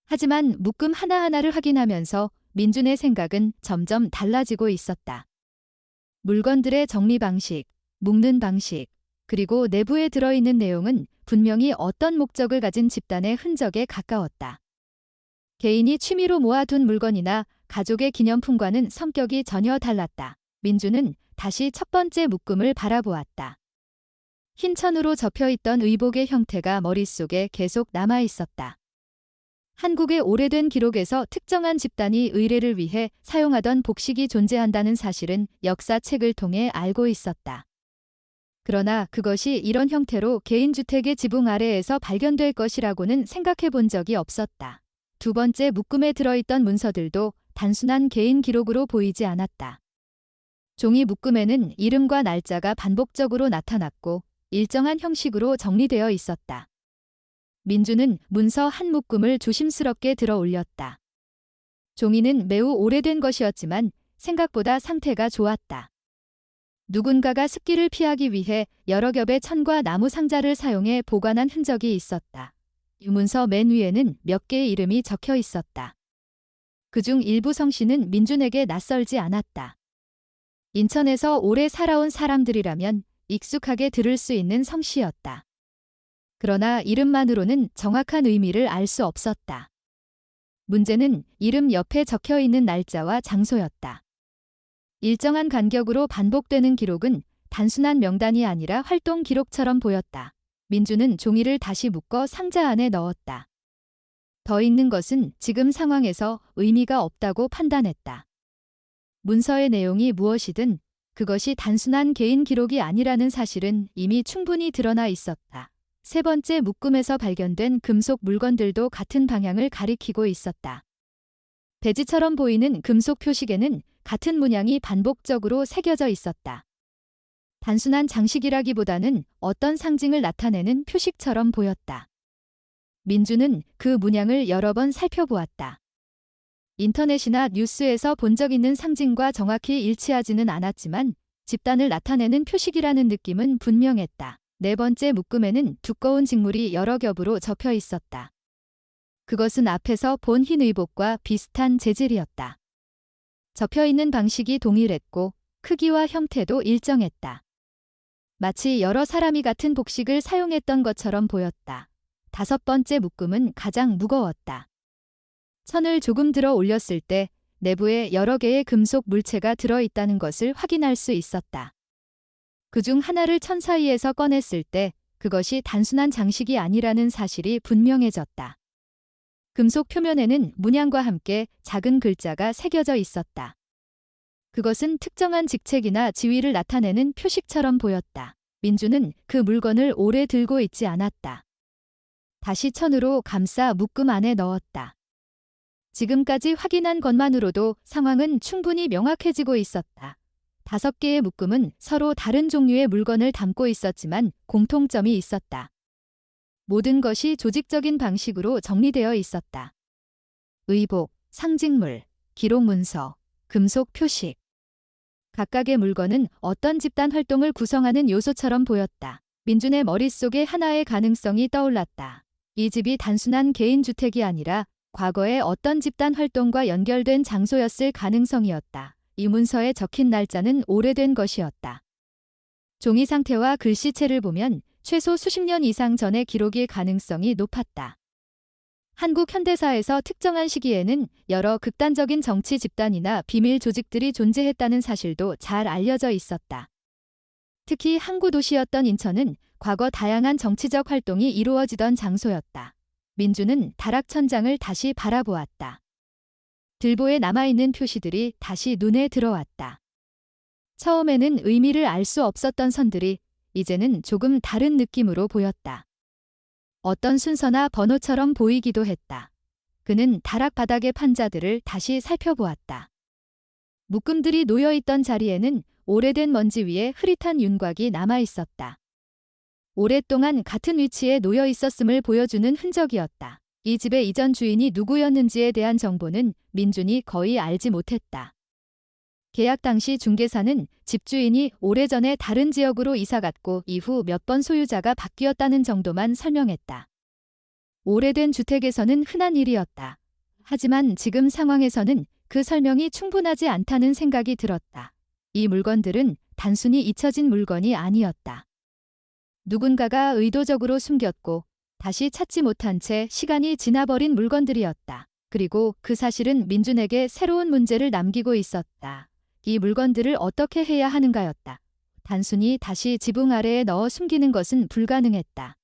Speaker 1: 하지만 묶음 하나하나를 확인하면서 민준의 생각은 점점 달라지고 있었다. 물건들의 정리 방식, 묶는 방식, 그리고 내부에 들어있는 내용은 분명히 어떤 목적을 가진 집단의 흔적에 가까웠다. 개인이 취미로 모아둔 물건이나 가족의 기념품과는 성격이 전혀 달랐다. 민주는 다시 첫 번째 묶음을 바라보았다. 흰 천으로 접혀있던 의복의 형태가 머릿속에 계속 남아있었다. 한국의 오래된 기록에서 특정한 집단이 의례를 위해 사용하던 복식이 존재한다는 사실은 역사책을 통해 알고 있었다. 그러나 그것이 이런 형태로 개인주택의 지붕 아래에서 발견될 것이라고는 생각해 본 적이 없었다. 두 번째 묶음에 들어있던 문서들도 단순한 개인 기록으로 보이지 않았다. 종이 묶음에는 이름과 날짜가 반복적으로 나타났고 일정한 형식으로 정리되어 있었다. 민주는 문서 한 묶음을 조심스럽게 들어 올렸다. 종이는 매우 오래된 것이었지만 생각보다 상태가 좋았다. 누군가가 습기를 피하기 위해 여러 겹의 천과 나무 상자를 사용해 보관한 흔적이 있었다. 이 문서 맨 위에는 몇 개의 이름이 적혀 있었다. 그중 일부 성씨는 민준에게 낯설지 않았다. 인천에서 오래 살아온 사람들이라면 익숙하게 들을 수 있는 성씨였다. 그러나 이름만으로는 정확한 의미를 알 수 없었다. 문제는 이름 옆에 적혀 있는 날짜와 장소였다. 일정한 간격으로 반복되는 기록은 단순한 명단이 아니라 활동 기록처럼 보였다. 민주는 종이를 다시 묶어 상자 안에 넣었다. 더 있는 것은 지금 상황에서 의미가 없다고 판단했다. 문서의 내용이 무엇이든 그것이 단순한 개인 기록이 아니라는 사실은 이미 충분히 드러나 있었다. 세 번째 묶음에서 발견된 금속 물건들도 같은 방향을 가리키고 있었다. 배지처럼 보이는 금속 표식에는 같은 문양이 반복적으로 새겨져 있었다. 단순한 장식이라기보다는 어떤 상징을 나타내는 표식처럼 보였다. 민주는 그 문양을 여러 번 살펴보았다. 인터넷이나 뉴스에서 본 적 있는 상징과 정확히 일치하지는 않았지만 집단을 나타내는 표식이라는 느낌은 분명했다. 네 번째 묶음에는 두꺼운 직물이 여러 겹으로 접혀 있었다. 그것은 앞에서 본 흰 의복과 비슷한 재질이었다. 접혀 있는 방식이 동일했고 크기와 형태도 일정했다. 마치 여러 사람이 같은 복식을 사용했던 것처럼 보였다. 다섯 번째 묶음은 가장 무거웠다. 천을 조금 들어 올렸을 때 내부에 여러 개의 금속 물체가 들어있다는 것을 확인할 수 있었다. 그중 하나를 천 사이에서 꺼냈을 때 그것이 단순한 장식이 아니라는 사실이 분명해졌다. 금속 표면에는 문양과 함께 작은 글자가 새겨져 있었다. 그것은 특정한 직책이나 지위를 나타내는 표식처럼 보였다. 민주는 그 물건을 오래 들고 있지 않았다. 다시 천으로 감싸 묶음 안에 넣었다. 지금까지 확인한 것만으로도 상황은 충분히 명확해지고 있었다. 5개의 묶음은 서로 다른 종류의 물건을 담고 있었지만 공통점이 있었다. 모든 것이 조직적인 방식으로 정리되어 있었다. 의복, 상징물, 기록 문서, 금속 표식. 각각의 물건은 어떤 집단 활동을 구성하는 요소처럼 보였다. 민준의 머릿속에 하나의 가능성이 떠올랐다. 이 집이 단순한 개인 주택이 아니라 과거의 어떤 집단 활동과 연결된 장소였을 가능성이었다. 이 문서에 적힌 날짜는 오래된 것이었다. 종이 상태와 글씨체를 보면 최소 수십 년 이상 전의 기록일 가능성이 높았다. 한국 현대사에서 특정한 시기에는 여러 극단적인 정치 집단이나 비밀 조직들이 존재했다는 사실도 잘 알려져 있었다. 특히 항구 도시였던 인천은 과거 다양한 정치적 활동이 이루어지던 장소였다. 민주는 다락천장을 다시 바라보았다. 들보에 남아있는 표시들이 다시 눈에 들어왔다. 처음에는 의미를 알 수 없었던 선들이 이제는 조금 다른 느낌으로 보였다. 어떤 순서나 번호처럼 보이기도 했다. 그는 다락 바닥의 판자들을 다시 살펴보았다. 묶음들이 놓여있던 자리에는 오래된 먼지 위에 흐릿한 윤곽이 남아있었다. 오랫동안 같은 위치에 놓여 있었음을 보여주는 흔적이었다. 이 집의 이전 주인이 누구였는지에 대한 정보는 민준이 거의 알지 못했다. 계약 당시 중개사는 집주인이 오래전에 다른 지역으로 이사갔고 이후 몇 번 소유자가 바뀌었다는 정도만 설명했다. 오래된 주택에서는 흔한 일이었다. 하지만 지금 상황에서는 그 설명이 충분하지 않다는 생각이 들었다. 이 물건들은 단순히 잊혀진 물건이 아니었다. 누군가가 의도적으로 숨겼고 다시 찾지 못한 채 시간이 지나버린 물건들이었다. 그리고 그 사실은 민준에게 새로운 문제를 남기고 있었다. 이 물건들을 어떻게 해야 하는가였다. 단순히 다시 지붕 아래에 넣어 숨기는 것은 불가능했다.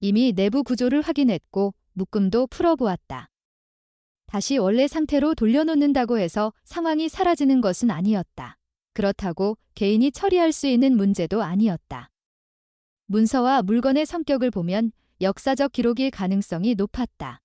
Speaker 1: 이미 내부 구조를 확인했고 묶음도 풀어보았다. 다시 원래 상태로 돌려놓는다고 해서 상황이 사라지는 것은 아니었다. 그렇다고 개인이 처리할 수 있는 문제도 아니었다. 문서와 물건의 성격을 보면 역사적 기록일 가능성이 높았다.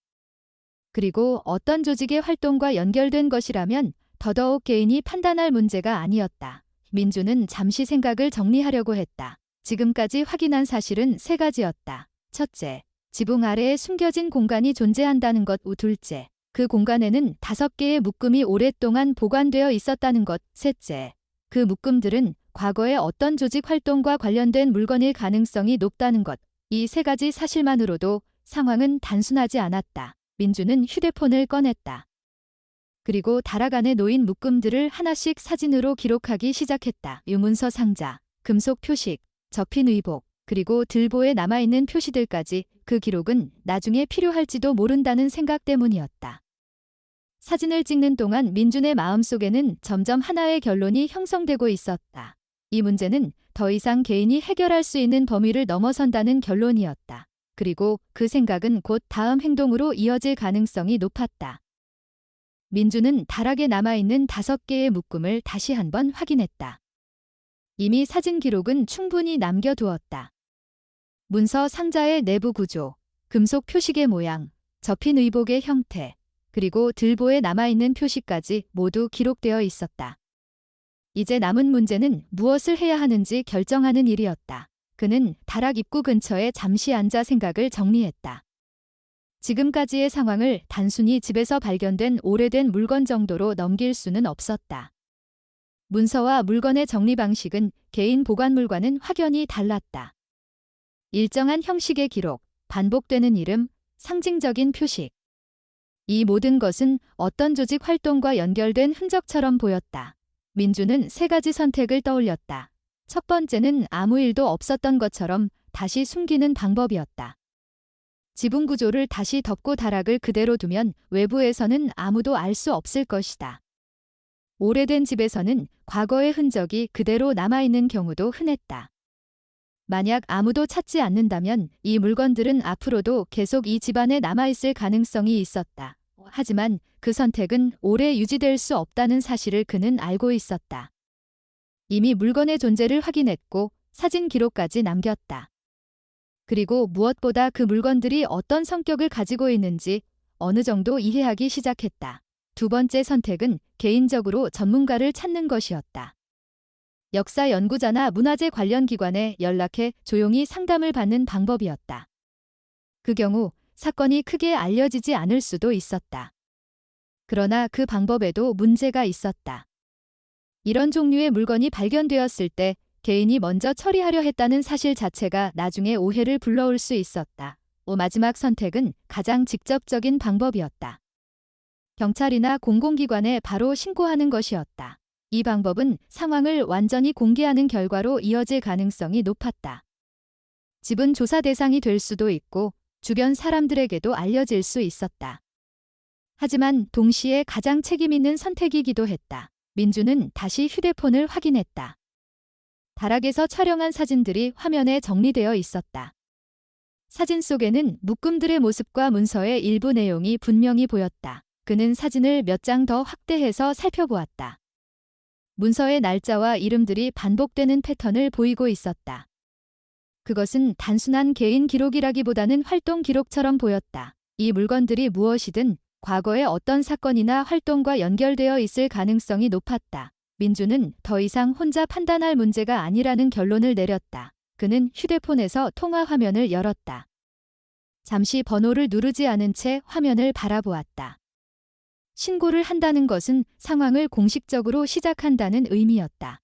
Speaker 1: 그리고 어떤 조직의 활동과 연결된 것이라면 더더욱 개인이 판단할 문제가 아니었다. 민주는 잠시 생각을 정리하려고 했다. 지금까지 확인한 사실은 3가지였다. 첫째, 지붕 아래에 숨겨진 공간이 존재한다는 것. 둘째, 그 공간에는 5개의 묶음이 오랫동안 보관되어 있었다는 것. 셋째, 그 묶음들은 과거의 어떤 조직 활동과 관련된 물건일 가능성이 높다는 것. 이 세 가지 사실만으로도 상황은 단순하지 않았다. 민주는 휴대폰을 꺼냈다. 그리고 다락 안에 놓인 묶음들을 하나씩 사진으로 기록하기 시작했다. 유문서 상자, 금속 표식, 접힌 의복, 그리고 들보에 남아있는 표시들까지. 그 기록은 나중에 필요할지도 모른다는 생각 때문이었다. 사진을 찍는 동안 민준의 마음속에는 점점 하나의 결론이 형성되고 있었다. 이 문제는 더 이상 개인이 해결할 수 있는 범위를 넘어선다는 결론이었다. 그리고 그 생각은 곧 다음 행동으로 이어질 가능성이 높았다. 민준은 다락에 남아있는 5개의 묶음을 다시 한번 확인했다. 이미 사진 기록은 충분히 남겨두었다. 문서 상자의 내부 구조, 금속 표식의 모양, 접힌 의복의 형태, 그리고 들보에 남아있는 표시까지 모두 기록되어 있었다. 이제 남은 문제는 무엇을 해야 하는지 결정하는 일이었다. 그는 다락 입구 근처에 잠시 앉아 생각을 정리했다. 지금까지의 상황을 단순히 집에서 발견된 오래된 물건 정도로 넘길 수는 없었다. 문서와 물건의 정리 방식은 개인 보관물과는 확연히 달랐다. 일정한 형식의 기록, 반복되는 이름, 상징적인 표식. 이 모든 것은 어떤 조직 활동과 연결된 흔적처럼 보였다. 민주는 3가지 선택을 떠올렸다. 첫 번째는 아무 일도 없었던 것처럼 다시 숨기는 방법이었다. 지붕 구조를 다시 덮고 다락을 그대로 두면 외부에서는 아무도 알 수 없을 것이다. 오래된 집에서는 과거의 흔적이 그대로 남아있는 경우도 흔했다. 만약 아무도 찾지 않는다면 이 물건들은 앞으로도 계속 이 집안에 남아있을 가능성이 있었다. 하지만 그 선택은 오래 유지될 수 없다는 사실을 그는 알고 있었다. 이미 물건의 존재를 확인했고 사진 기록까지 남겼다. 그리고 무엇보다 그 물건들이 어떤 성격을 가지고 있는지 어느 정도 이해하기 시작했다. 두 번째 선택은 개인적으로 전문가를 찾는 것이었다. 역사 연구자나 문화재 관련 기관에 연락해 조용히 상담을 받는 방법이었다. 그 경우 사건이 크게 알려지지 않을 수도 있었다. 그러나 그 방법에도 문제가 있었다. 이런 종류의 물건이 발견되었을 때 개인이 먼저 처리하려 했다는 사실 자체가 나중에 오해를 불러올 수 있었다. 마지막 선택은 가장 직접적인 방법이었다. 경찰이나 공공기관에 바로 신고하는 것이었다. 이 방법은 상황을 완전히 공개하는 결과로 이어질 가능성이 높았다. 집은 조사 대상이 될 수도 있고 주변 사람들에게도 알려질 수 있었다. 하지만 동시에 가장 책임 있는 선택이기도 했다. 민주는 다시 휴대폰을 확인했다. 다락에서 촬영한 사진들이 화면에 정리되어 있었다. 사진 속에는 묶음들의 모습과 문서의 일부 내용이 분명히 보였다. 그는 사진을 몇 장 더 확대해서 살펴보았다. 문서의 날짜와 이름들이 반복되는 패턴을 보이고 있었다. 그것은 단순한 개인 기록이라기보다는 활동 기록처럼 보였다. 이 물건들이 무엇이든 과거의 어떤 사건이나 활동과 연결되어 있을 가능성이 높았다. 민주는 더 이상 혼자 판단할 문제가 아니라는 결론을 내렸다. 그는 휴대폰에서 통화 화면을 열었다. 잠시 번호를 누르지 않은 채 화면을 바라보았다. 신고를 한다는 것은 상황을 공식적으로 시작한다는 의미였다.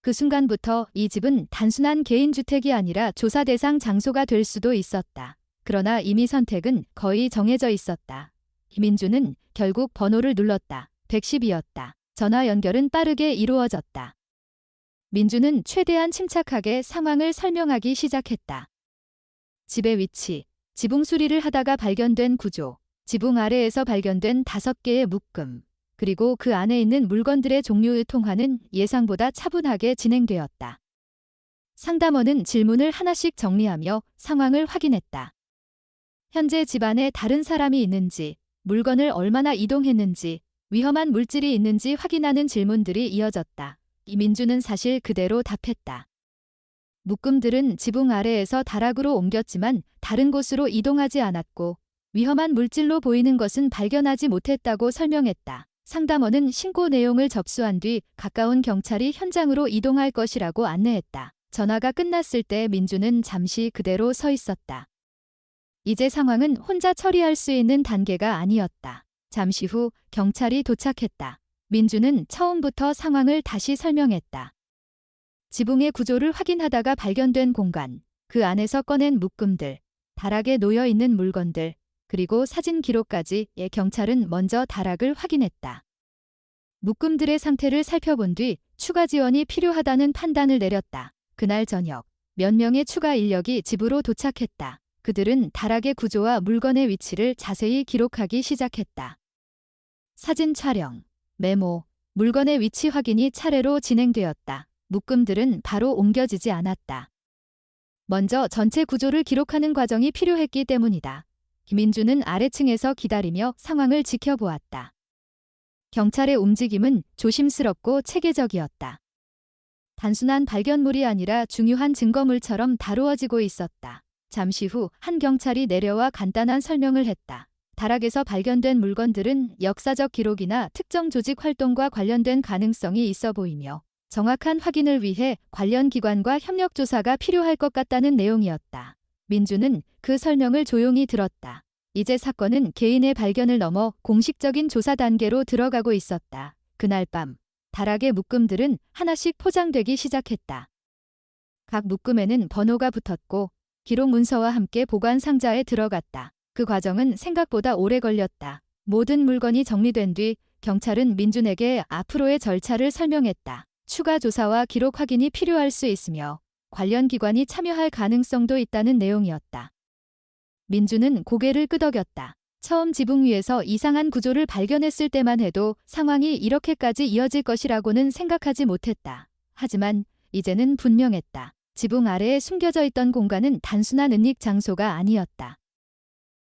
Speaker 1: 그 순간부터 이 집은 단순한 개인 주택이 아니라 조사 대상 장소가 될 수도 있었다. 그러나 이미 선택은 거의 정해져 있었다. 민주는 결국 번호를 눌렀다. 110이었다. 전화 연결은 빠르게 이루어졌다. 민주는 최대한 침착하게 상황을 설명하기 시작했다. 집의 위치, 지붕 수리를 하다가 발견된 구조, 지붕 아래에서 발견된 5개의 묶음, 그리고 그 안에 있는 물건들의 종류의 통화는 예상보다 차분하게 진행되었다. 상담원은 질문을 하나씩 정리하며 상황을 확인했다. 현재 집안에 다른 사람이 있는지, 물건을 얼마나 이동했는지, 위험한 물질이 있는지 확인하는 질문들이 이어졌다. 이민주는 사실 그대로 답했다. 묶음들은 지붕 아래에서 다락으로 옮겼지만 다른 곳으로 이동하지 않았고 위험한 물질로 보이는 것은 발견하지 못했다고 설명했다. 상담원은 신고 내용을 접수한 뒤 가까운 경찰이 현장으로 이동할 것이라고 안내했다. 전화가 끝났을 때 민주는 잠시 그대로 서 있었다. 이제 상황은 혼자 처리할 수 있는 단계가 아니었다. 잠시 후 경찰이 도착했다. 민주는 처음부터 상황을 다시 설명했다. 지붕의 구조를 확인하다가 발견된 공간, 그 안에서 꺼낸 묶음들, 다락에 놓여 있는 물건들, 그리고 사진 기록까지 경찰은 먼저 다락을 확인했다. 묶음들의 상태를 살펴본 뒤 추가 지원이 필요하다는 판단을 내렸다. 그날 저녁, 몇 명의 추가 인력이 집으로 도착했다. 그들은 다락의 구조와 물건의 위치를 자세히 기록하기 시작했다. 사진 촬영, 메모, 물건의 위치 확인이 차례로 진행되었다. 묶음들은 바로 옮겨지지 않았다. 먼저 전체 구조를 기록하는 과정이 필요했기 때문이다. 김민주는 아래층에서 기다리며 상황을 지켜보았다. 경찰의 움직임은 조심스럽고 체계적이었다. 단순한 발견물이 아니라 중요한 증거물처럼 다루어지고 있었다. 잠시 후 한 경찰이 내려와 간단한 설명을 했다. 다락에서 발견된 물건들은 역사적 기록이나 특정 조직 활동과 관련된 가능성이 있어 보이며 정확한 확인을 위해 관련 기관과 협력 조사가 필요할 것 같다는 내용이었다. 민주는 그 설명을 조용히 들었다. 이제 사건은 개인의 발견을 넘어 공식적인 조사 단계로 들어가고 있었다. 그날 밤, 다락의 묶음들은 하나씩 포장되기 시작했다. 각 묶음에는 번호가 붙었고 기록 문서와 함께 보관 상자에 들어갔다. 그 과정은 생각보다 오래 걸렸다. 모든 물건이 정리된 뒤 경찰은 민준에게 앞으로의 절차를 설명했다. 추가 조사와 기록 확인이 필요할 수 있으며 관련 기관이 참여할 가능성도 있다는 내용이었다. 민준은 고개를 끄덕였다. 처음 지붕 위에서 이상한 구조를 발견했을 때만 해도 상황이 이렇게까지 이어질 것이라고는 생각하지 못했다. 하지만 이제는 분명했다. 지붕 아래에 숨겨져 있던 공간은 단순한 은닉 장소가 아니었다.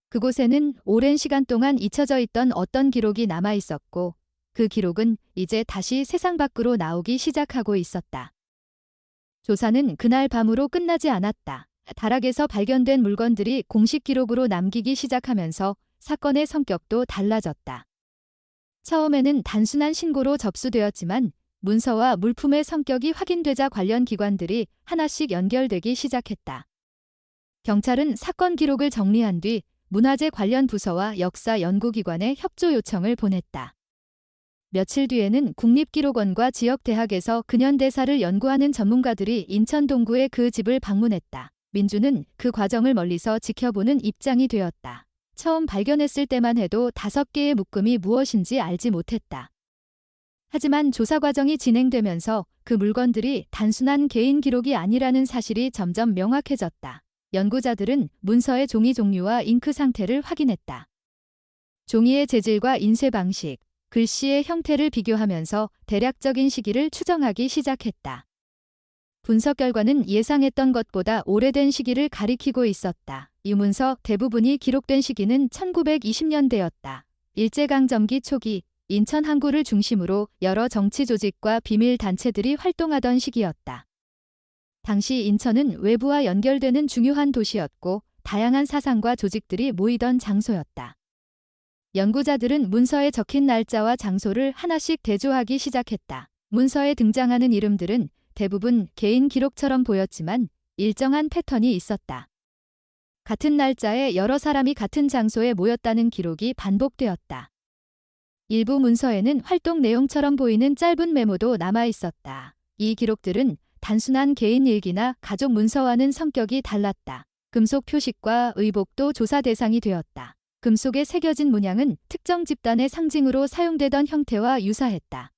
Speaker 1: 그곳에는 오랜 시간 동안 잊혀져 있던 어떤 기록이 남아 있었고 그 기록은 이제 다시 세상 밖으로 나오기 시작하고 있었다. 조사는 그날 밤으로 끝나지 않았다. 다락에서 발견된 물건들이 공식 기록으로 남기기 시작하면서 사건의 성격도 달라졌다. 처음에는 단순한 신고로 접수되었지만 문서와 물품의 성격이 확인되자 관련 기관들이 하나씩 연결되기 시작했다. 경찰은 사건 기록을 정리한 뒤 문화재 관련 부서와 역사 연구기관에 협조 요청을 보냈다. 며칠 뒤에는 국립기록원과 지역대학에서 근현대사를 연구하는 전문가들이 인천 동구의 그 집을 방문했다. 민주는 그 과정을 멀리서 지켜보는 입장이 되었다. 처음 발견했을 때만 해도 5개의 묶음이 무엇인지 알지 못했다. 하지만 조사 과정이 진행되면서 그 물건들이 단순한 개인 기록이 아니라는 사실이 점점 명확해졌다. 연구자들은 문서의 종이 종류와 잉크 상태를 확인했다. 종이의 재질과 인쇄 방식, 글씨의 형태를 비교하면서 대략적인 시기를 추정하기 시작했다. 분석 결과는 예상했던 것보다 오래된 시기를 가리키고 있었다. 이 문서 대부분이 기록된 시기는 1920년대였다. 일제강점기 초기, 인천 항구를 중심으로 여러 정치 조직과 비밀 단체들이 활동하던 시기였다. 당시 인천은 외부와 연결되는 중요한 도시였고 다양한 사상과 조직들이 모이던 장소였다. 연구자들은 문서에 적힌 날짜와 장소를 하나씩 대조하기 시작했다. 문서에 등장하는 이름들은 대부분 개인 기록처럼 보였지만 일정한 패턴이 있었다. 같은 날짜에 여러 사람이 같은 장소에 모였다는 기록이 반복되었다. 일부 문서에는 활동 내용처럼 보이는 짧은 메모도 남아 있었다. 이 기록들은 단순한 개인 일기나 가족 문서와는 성격이 달랐다. 금속 표식과 의복도 조사 대상이 되었다. 금속에 새겨진 문양은 특정 집단의 상징으로 사용되던 형태와 유사했다.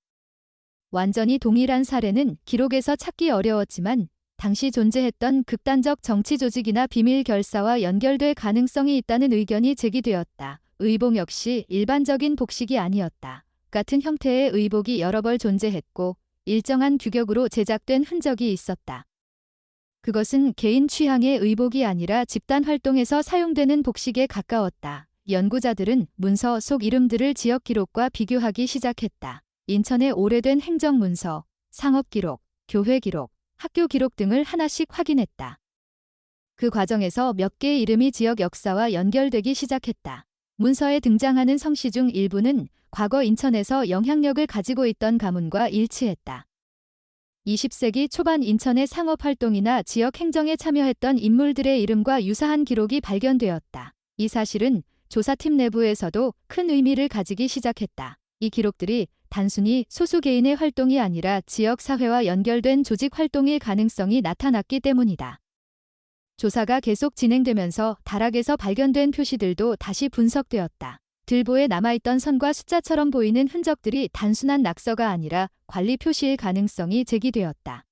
Speaker 1: 완전히 동일한 사례는 기록에서 찾기 어려웠지만 당시 존재했던 극단적 정치 조직이나 비밀 결사와 연결될 가능성이 있다는 의견이 제기되었다. 의복 역시 일반적인 복식이 아니었다. 같은 형태의 의복이 여러 벌 존재했고 일정한 규격으로 제작된 흔적이 있었다. 그것은 개인 취향의 의복이 아니라 집단 활동에서 사용되는 복식에 가까웠다. 연구자들은 문서 속 이름들을 지역 기록과 비교하기 시작했다. 인천의 오래된 행정문서, 상업기록, 교회기록, 학교 기록 등을 하나씩 확인했다. 그 과정에서 몇 개의 이름이 지역 역사와 연결되기 시작했다. 문서에 등장하는 성씨 중 일부는 과거 인천에서 영향력을 가지고 있던 가문과 일치했다. 20세기 초반 인천의 상업활동이나 지역 행정에 참여했던 인물들의 이름과 유사한 기록이 발견되었다. 이 사실은 조사팀 내부에서도 큰 의미를 가지기 시작했다. 이 기록들이 단순히 소수 개인의 활동이 아니라 지역 사회와 연결된 조직 활동일 가능성이 나타났기 때문이다. 조사가 계속 진행되면서 다락에서 발견된 표시들도 다시 분석되었다. 들보에 남아있던 선과 숫자처럼 보이는 흔적들이 단순한 낙서가 아니라 관리 표시일 가능성이 제기되었다.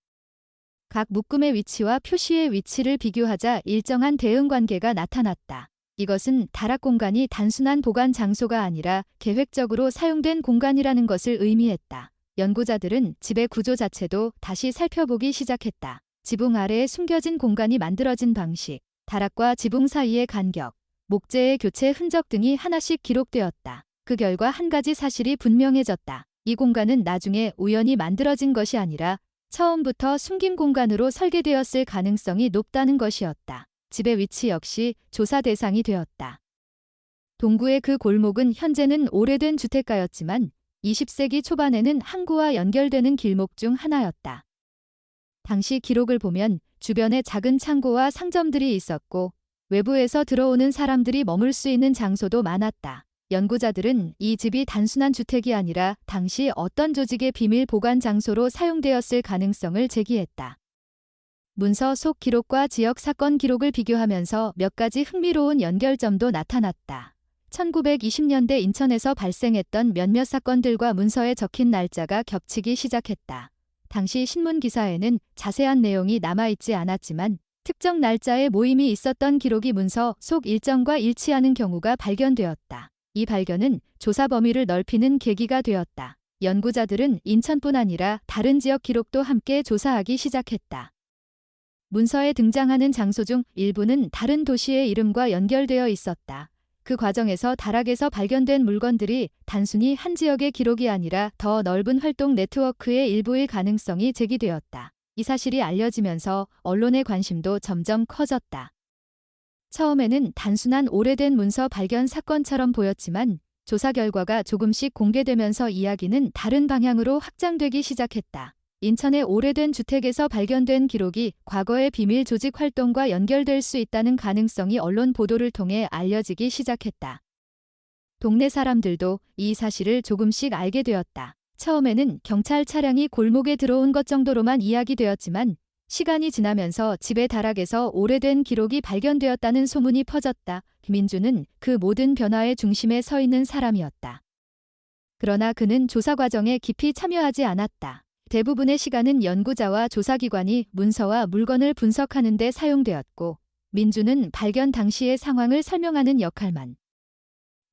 Speaker 1: 각 묶음의 위치와 표시의 위치를 비교하자 일정한 대응 관계가 나타났다. 이것은 다락 공간이 단순한 보관 장소가 아니라 계획적으로 사용된 공간이라는 것을 의미했다. 연구자들은 집의 구조 자체도 다시 살펴보기 시작했다. 지붕 아래에 숨겨진 공간이 만들어진 방식, 다락과 지붕 사이의 간격, 목재의 교체 흔적 등이 하나씩 기록되었다. 그 결과 한 가지 사실이 분명해졌다. 이 공간은 나중에 우연히 만들어진 것이 아니라 처음부터 숨긴 공간으로 설계되었을 가능성이 높다는 것이었다. 집의 위치 역시 조사 대상이 되었다. 동구의 그 골목은 현재는 오래된 주택가였지만 20세기 초반에는 항구와 연결되는 길목 중 하나였다. 당시 기록을 보면 주변에 작은 창고와 상점들이 있었고 외부에서 들어오는 사람들이 머물 수 있는 장소도 많았다. 연구자들은 이 집이 단순한 주택이 아니라 당시 어떤 조직의 비밀 보관 장소로 사용되었을 가능성을 제기했다. 문서 속 기록과 지역 사건 기록을 비교하면서 몇 가지 흥미로운 연결점도 나타났다. 1920년대 인천에서 발생했던 몇몇 사건들과 문서에 적힌 날짜가 겹치기 시작했다. 당시 신문 기사에는 자세한 내용이 남아있지 않았지만 특정 날짜에 모임이 있었던 기록이 문서 속 일정과 일치하는 경우가 발견되었다. 이 발견은 조사 범위를 넓히는 계기가 되었다. 연구자들은 인천뿐 아니라 다른 지역 기록도 함께 조사하기 시작했다. 문서에 등장하는 장소 중 일부는 다른 도시의 이름과 연결되어 있었다. 그 과정에서 다락에서 발견된 물건들이 단순히 한 지역의 기록이 아니라 더 넓은 활동 네트워크의 일부일 가능성이 제기되었다. 이 사실이 알려지면서 언론의 관심도 점점 커졌다. 처음에는 단순한 오래된 문서 발견 사건처럼 보였지만 조사 결과가 조금씩 공개되면서 이야기는 다른 방향으로 확장되기 시작했다. 인천의 오래된 주택에서 발견된 기록이 과거의 비밀 조직 활동과 연결될 수 있다는 가능성이 언론 보도를 통해 알려지기 시작했다. 동네 사람들도 이 사실을 조금씩 알게 되었다. 처음에는 경찰 차량이 골목에 들어온 것 정도로만 이야기되었지만 시간이 지나면서 집의 다락에서 오래된 기록이 발견되었다는 소문이 퍼졌다. 김민주는 그 모든 변화의 중심에 서 있는 사람이었다. 그러나 그는 조사 과정에 깊이 참여하지 않았다. 대부분의 시간은 연구자와 조사기관이 문서와 물건을 분석하는 데 사용되었고 민주는 발견 당시의 상황을 설명하는 역할만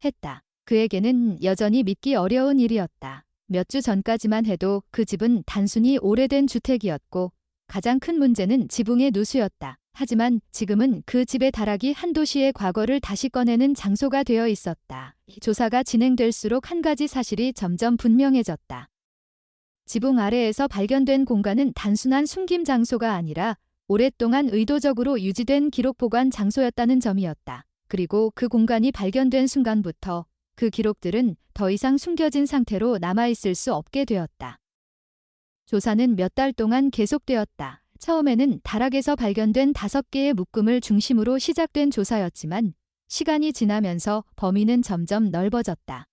Speaker 1: 했다. 그에게는 여전히 믿기 어려운 일이었다. 몇 주 전까지만 해도 그 집은 단순히 오래된 주택이었고 가장 큰 문제는 지붕의 누수였다. 하지만 지금은 그 집의 다락이 한 도시의 과거를 다시 꺼내는 장소가 되어 있었다. 조사가 진행될수록 한 가지 사실이 점점 분명해졌다. 지붕 아래에서 발견된 공간은 단순한 숨김 장소가 아니라 오랫동안 의도적으로 유지된 기록 보관 장소였다는 점이었다. 그리고 그 공간이 발견된 순간부터 그 기록들은 더 이상 숨겨진 상태로 남아있을 수 없게 되었다. 조사는 몇 달 동안 계속되었다. 처음에는 다락에서 발견된 5개의 묶음을 중심으로 시작된 조사였지만 시간이 지나면서 범위는 점점 넓어졌다.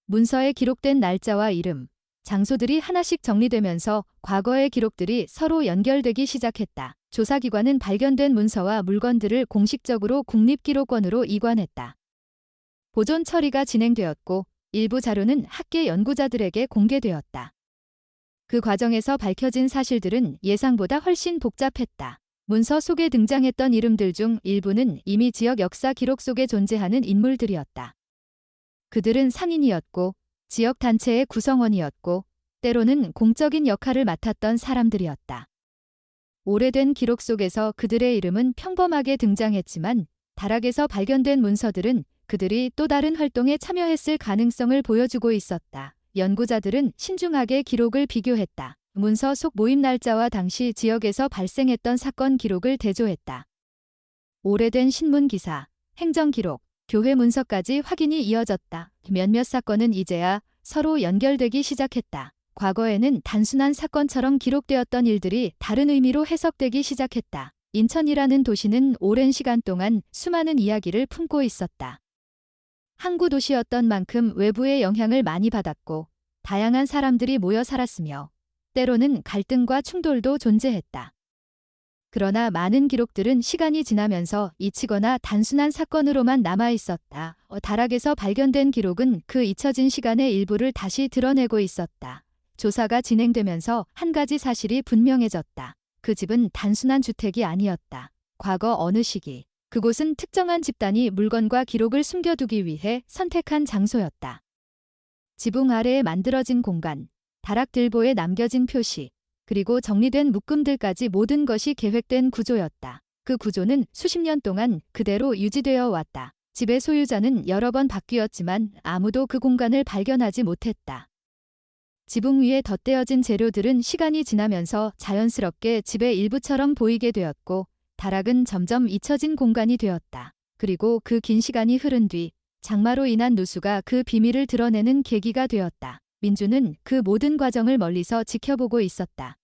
Speaker 1: 문서에 기록된 날짜와 이름, 장소들이 하나씩 정리되면서 과거의 기록들이 서로 연결되기 시작했다. 조사기관은 발견된 문서와 물건들을 공식적으로 국립기록원으로 이관했다. 보존 처리가 진행되었고 일부 자료는 학계 연구자들에게 공개되었다. 그 과정에서 밝혀진 사실들은 예상보다 훨씬 복잡했다. 문서 속에 등장했던 이름들 중 일부는 이미 지역 역사 기록 속에 존재하는 인물들이었다. 그들은 상인이었고 지역 단체의 구성원이었고 때로는 공적인 역할을 맡았던 사람들이었다. 오래된 기록 속에서 그들의 이름은 평범하게 등장했지만 다락에서 발견된 문서들은 그들이 또 다른 활동에 참여했을 가능성을 보여주고 있었다. 연구자들은 신중하게 기록을 비교했다. 문서 속 모임 날짜와 당시 지역에서 발생했던 사건 기록을 대조했다. 오래된 신문 기사, 행정 기록, 교회 문서까지 확인이 이어졌다. 몇몇 사건은 이제야 서로 연결되기 시작했다. 과거에는 단순한 사건처럼 기록되었던 일들이 다른 의미로 해석되기 시작했다. 인천이라는 도시는 오랜 시간 동안 수많은 이야기를 품고 있었다. 항구 도시였던 만큼 외부의 영향을 많이 받았고 다양한 사람들이 모여 살았으며 때로는 갈등과 충돌도 존재했다. 그러나 많은 기록들은 시간이 지나면서 잊히거나 단순한 사건으로만 남아 있었다. 다락에서 발견된 기록은 그 잊혀진 시간의 일부를 다시 드러내고 있었다. 조사가 진행되면서 한 가지 사실이 분명해졌다. 그 집은 단순한 주택이 아니었다. 과거 어느 시기, 그곳은 특정한 집단이 물건과 기록을 숨겨두기 위해 선택한 장소였다. 지붕 아래에 만들어진 공간, 다락들보에 남겨진 표시, 그리고 정리된 묶음들까지 모든 것이 계획된 구조였다. 그 구조는 수십 년 동안 그대로 유지되어 왔다. 집의 소유자는 여러 번 바뀌었지만 아무도 그 공간을 발견하지 못했다. 지붕 위에 덧대어진 재료들은 시간이 지나면서 자연스럽게 집의 일부처럼 보이게 되었고 다락은 점점 잊혀진 공간이 되었다. 그리고 그 긴 시간이 흐른 뒤 장마로 인한 누수가 그 비밀을 드러내는 계기가 되었다. 민주는 그 모든 과정을 멀리서 지켜보고 있었다.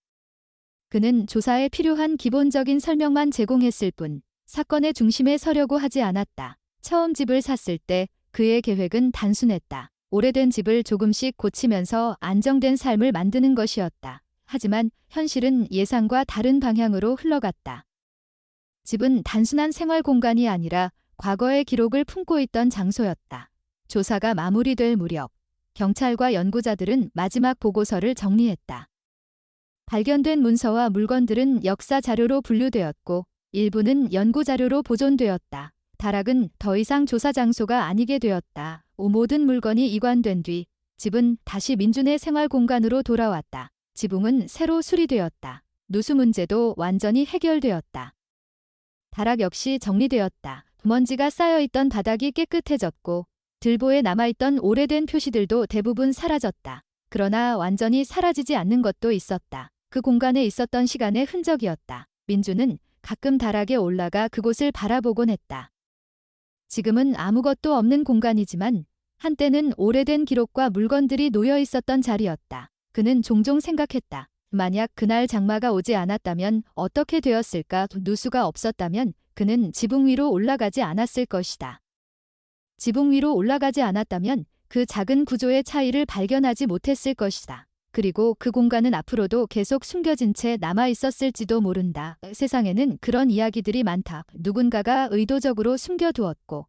Speaker 1: 그는 조사에 필요한 기본적인 설명만 제공했을 뿐 사건의 중심에 서려고 하지 않았다. 처음 집을 샀을 때 그의 계획은 단순했다. 오래된 집을 조금씩 고치면서 안정된 삶을 만드는 것이었다. 하지만 현실은 예상과 다른 방향으로 흘러갔다. 집은 단순한 생활 공간이 아니라 과거의 기록을 품고 있던 장소였다. 조사가 마무리될 무렵 경찰과 연구자들은 마지막 보고서를 정리했다. 발견된 문서와 물건들은 역사 자료로 분류되었고 일부는 연구 자료로 보존되었다. 다락은 더 이상 조사 장소가 아니게 되었다. 모든 물건이 이관된 뒤 집은 다시 민준의 생활 공간으로 돌아왔다. 지붕은 새로 수리되었다. 누수 문제도 완전히 해결되었다. 다락 역시 정리되었다. 먼지가 쌓여있던 바닥이 깨끗해졌고 들보에 남아있던 오래된 표시들도 대부분 사라졌다. 그러나 완전히 사라지지 않는 것도 있었다. 그 공간에 있었던 시간의 흔적이었다. 민주는 가끔 다락에 올라가 그곳을 바라보곤 했다. 지금은 아무것도 없는 공간이지만 한때는 오래된 기록과 물건들이 놓여 있었던 자리였다. 그는 종종 생각했다. 만약 그날 장마가 오지 않았다면 어떻게 되었을까? 누수가 없었다면 그는 지붕 위로 올라가지 않았을 것이다. 지붕 위로 올라가지 않았다면 그 작은 구조의 차이를 발견하지 못했을 것이다. 그리고 그 공간은 앞으로도 계속 숨겨진 채 남아 있었을지도 모른다. 세상에는 그런 이야기들이 많다. 누군가가 의도적으로 숨겨두었고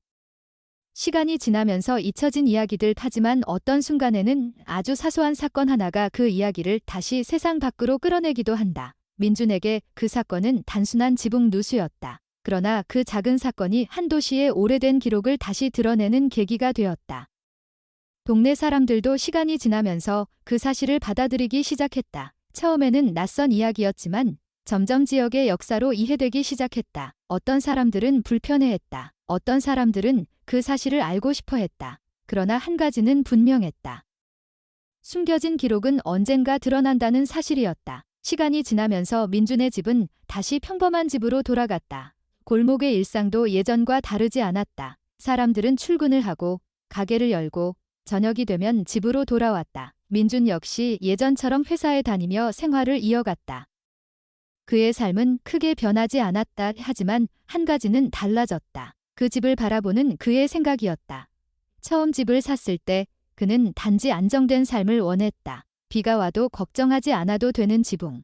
Speaker 1: 시간이 지나면서 잊혀진 이야기들. 하지만 어떤 순간에는 아주 사소한 사건 하나가 그 이야기를 다시 세상 밖으로 끌어내기도 한다. 민준에게 그 사건은 단순한 지붕 누수였다. 그러나 그 작은 사건이 한 도시의 오래된 기록을 다시 드러내는 계기가 되었다. 동네 사람들도 시간이 지나면서 그 사실을 받아들이기 시작했다. 처음에는 낯선 이야기였지만 점점 지역의 역사로 이해되기 시작했다. 어떤 사람들은 불편해했다. 어떤 사람들은 그 사실을 알고 싶어 했다. 그러나 한 가지는 분명했다. 숨겨진 기록은 언젠가 드러난다는 사실이었다. 시간이 지나면서 민준의 집은 다시 평범한 집으로 돌아갔다. 골목의 일상도 예전과 다르지 않았다. 사람들은 출근을 하고 가게를 열고 저녁이 되면 집으로 돌아왔다. 민준 역시 예전처럼 회사에 다니며 생활을 이어갔다. 그의 삶은 크게 변하지 않았다. 하지만 한 가지는 달라졌다. 그 집을 바라보는 그의 생각이었다. 처음 집을 샀을 때 그는 단지 안정된 삶을 원했다. 비가 와도 걱정하지 않아도 되는 지붕.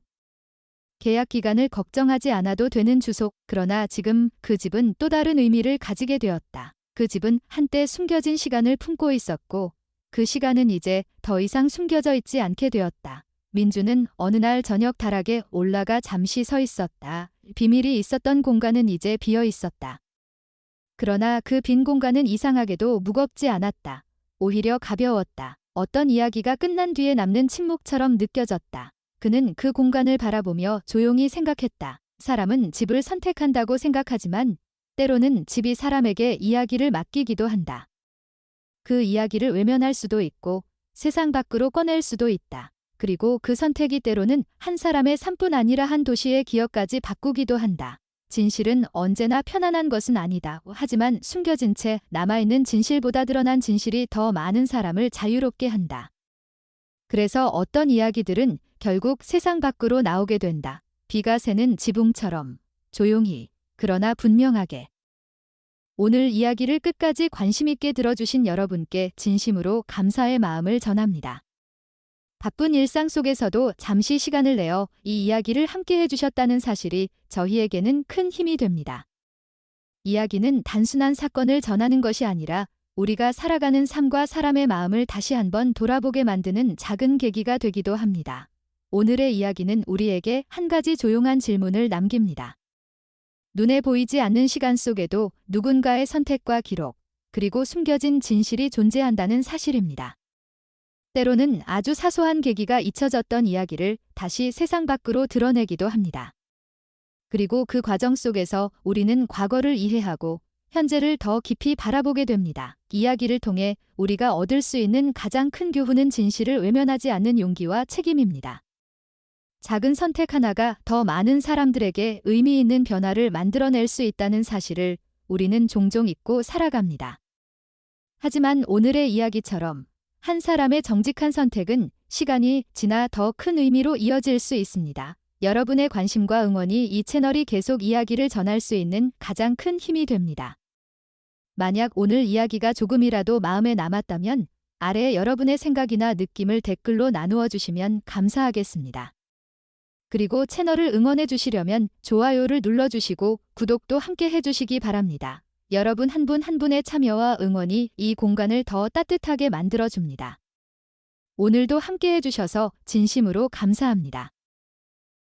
Speaker 1: 계약 기간을 걱정하지 않아도 되는 주소. 그러나 지금 그 집은 또 다른 의미를 가지게 되었다. 그 집은 한때 숨겨진 시간을 품고 있었고 그 시간은 이제 더 이상 숨겨져 있지 않게 되었다. 민주는 어느 날 저녁 다락에 올라가 잠시 서 있었다. 비밀이 있었던 공간은 이제 비어 있었다. 그러나 그 빈 공간은 이상하게도 무겁지 않았다. 오히려 가벼웠다. 어떤 이야기가 끝난 뒤에 남는 침묵처럼 느껴졌다. 그는 그 공간을 바라보며 조용히 생각했다. 사람은 집을 선택한다고 생각하지만 때로는 집이 사람에게 이야기를 맡기기도 한다. 그 이야기를 외면할 수도 있고 세상 밖으로 꺼낼 수도 있다. 그리고 그 선택이 때로는 한 사람의 삶뿐 아니라 한 도시의 기억까지 바꾸기도 한다. 진실은 언제나 편안한 것은 아니다. 하지만 숨겨진 채 남아있는 진실보다 드러난 진실이 더 많은 사람을 자유롭게 한다. 그래서 어떤 이야기들은 결국 세상 밖으로 나오게 된다. 비가 새는 지붕처럼 조용히, 그러나 분명하게. 오늘 이야기를 끝까지 관심 있게 들어주신 여러분께 진심으로 감사의 마음을 전합니다. 바쁜 일상 속에서도 잠시 시간을 내어 이 이야기를 함께 해주셨다는 사실이 저희에게는 큰 힘이 됩니다. 이야기는 단순한 사건을 전하는 것이 아니라 우리가 살아가는 삶과 사람의 마음을 다시 한번 돌아보게 만드는 작은 계기가 되기도 합니다. 오늘의 이야기는 우리에게 한 가지 조용한 질문을 남깁니다. 눈에 보이지 않는 시간 속에도 누군가의 선택과 기록, 그리고 숨겨진 진실이 존재한다는 사실입니다. 때로는 아주 사소한 계기가 잊혀졌던 이야기를 다시 세상 밖으로 드러내기도 합니다. 그리고 그 과정 속에서 우리는 과거를 이해하고 현재를 더 깊이 바라보게 됩니다. 이야기를 통해 우리가 얻을 수 있는 가장 큰 교훈은 진실을 외면하지 않는 용기와 책임입니다. 작은 선택 하나가 더 많은 사람들에게 의미 있는 변화를 만들어낼 수 있다는 사실을 우리는 종종 잊고 살아갑니다. 하지만 오늘의 이야기처럼 한 사람의 정직한 선택은 시간이 지나 더 큰 의미로 이어질 수 있습니다. 여러분의 관심과 응원이 이 채널이 계속 이야기를 전할 수 있는 가장 큰 힘이 됩니다. 만약 오늘 이야기가 조금이라도 마음에 남았다면 아래 여러분의 생각이나 느낌을 댓글로 나누어 주시면 감사하겠습니다. 그리고 채널을 응원해 주시려면 좋아요를 눌러주시고 구독도 함께 해주시기 바랍니다. 여러분 한 분 한 분의 참여와 응원이 이 공간을 더 따뜻하게 만들어줍니다. 오늘도 함께 해주셔서 진심으로 감사합니다.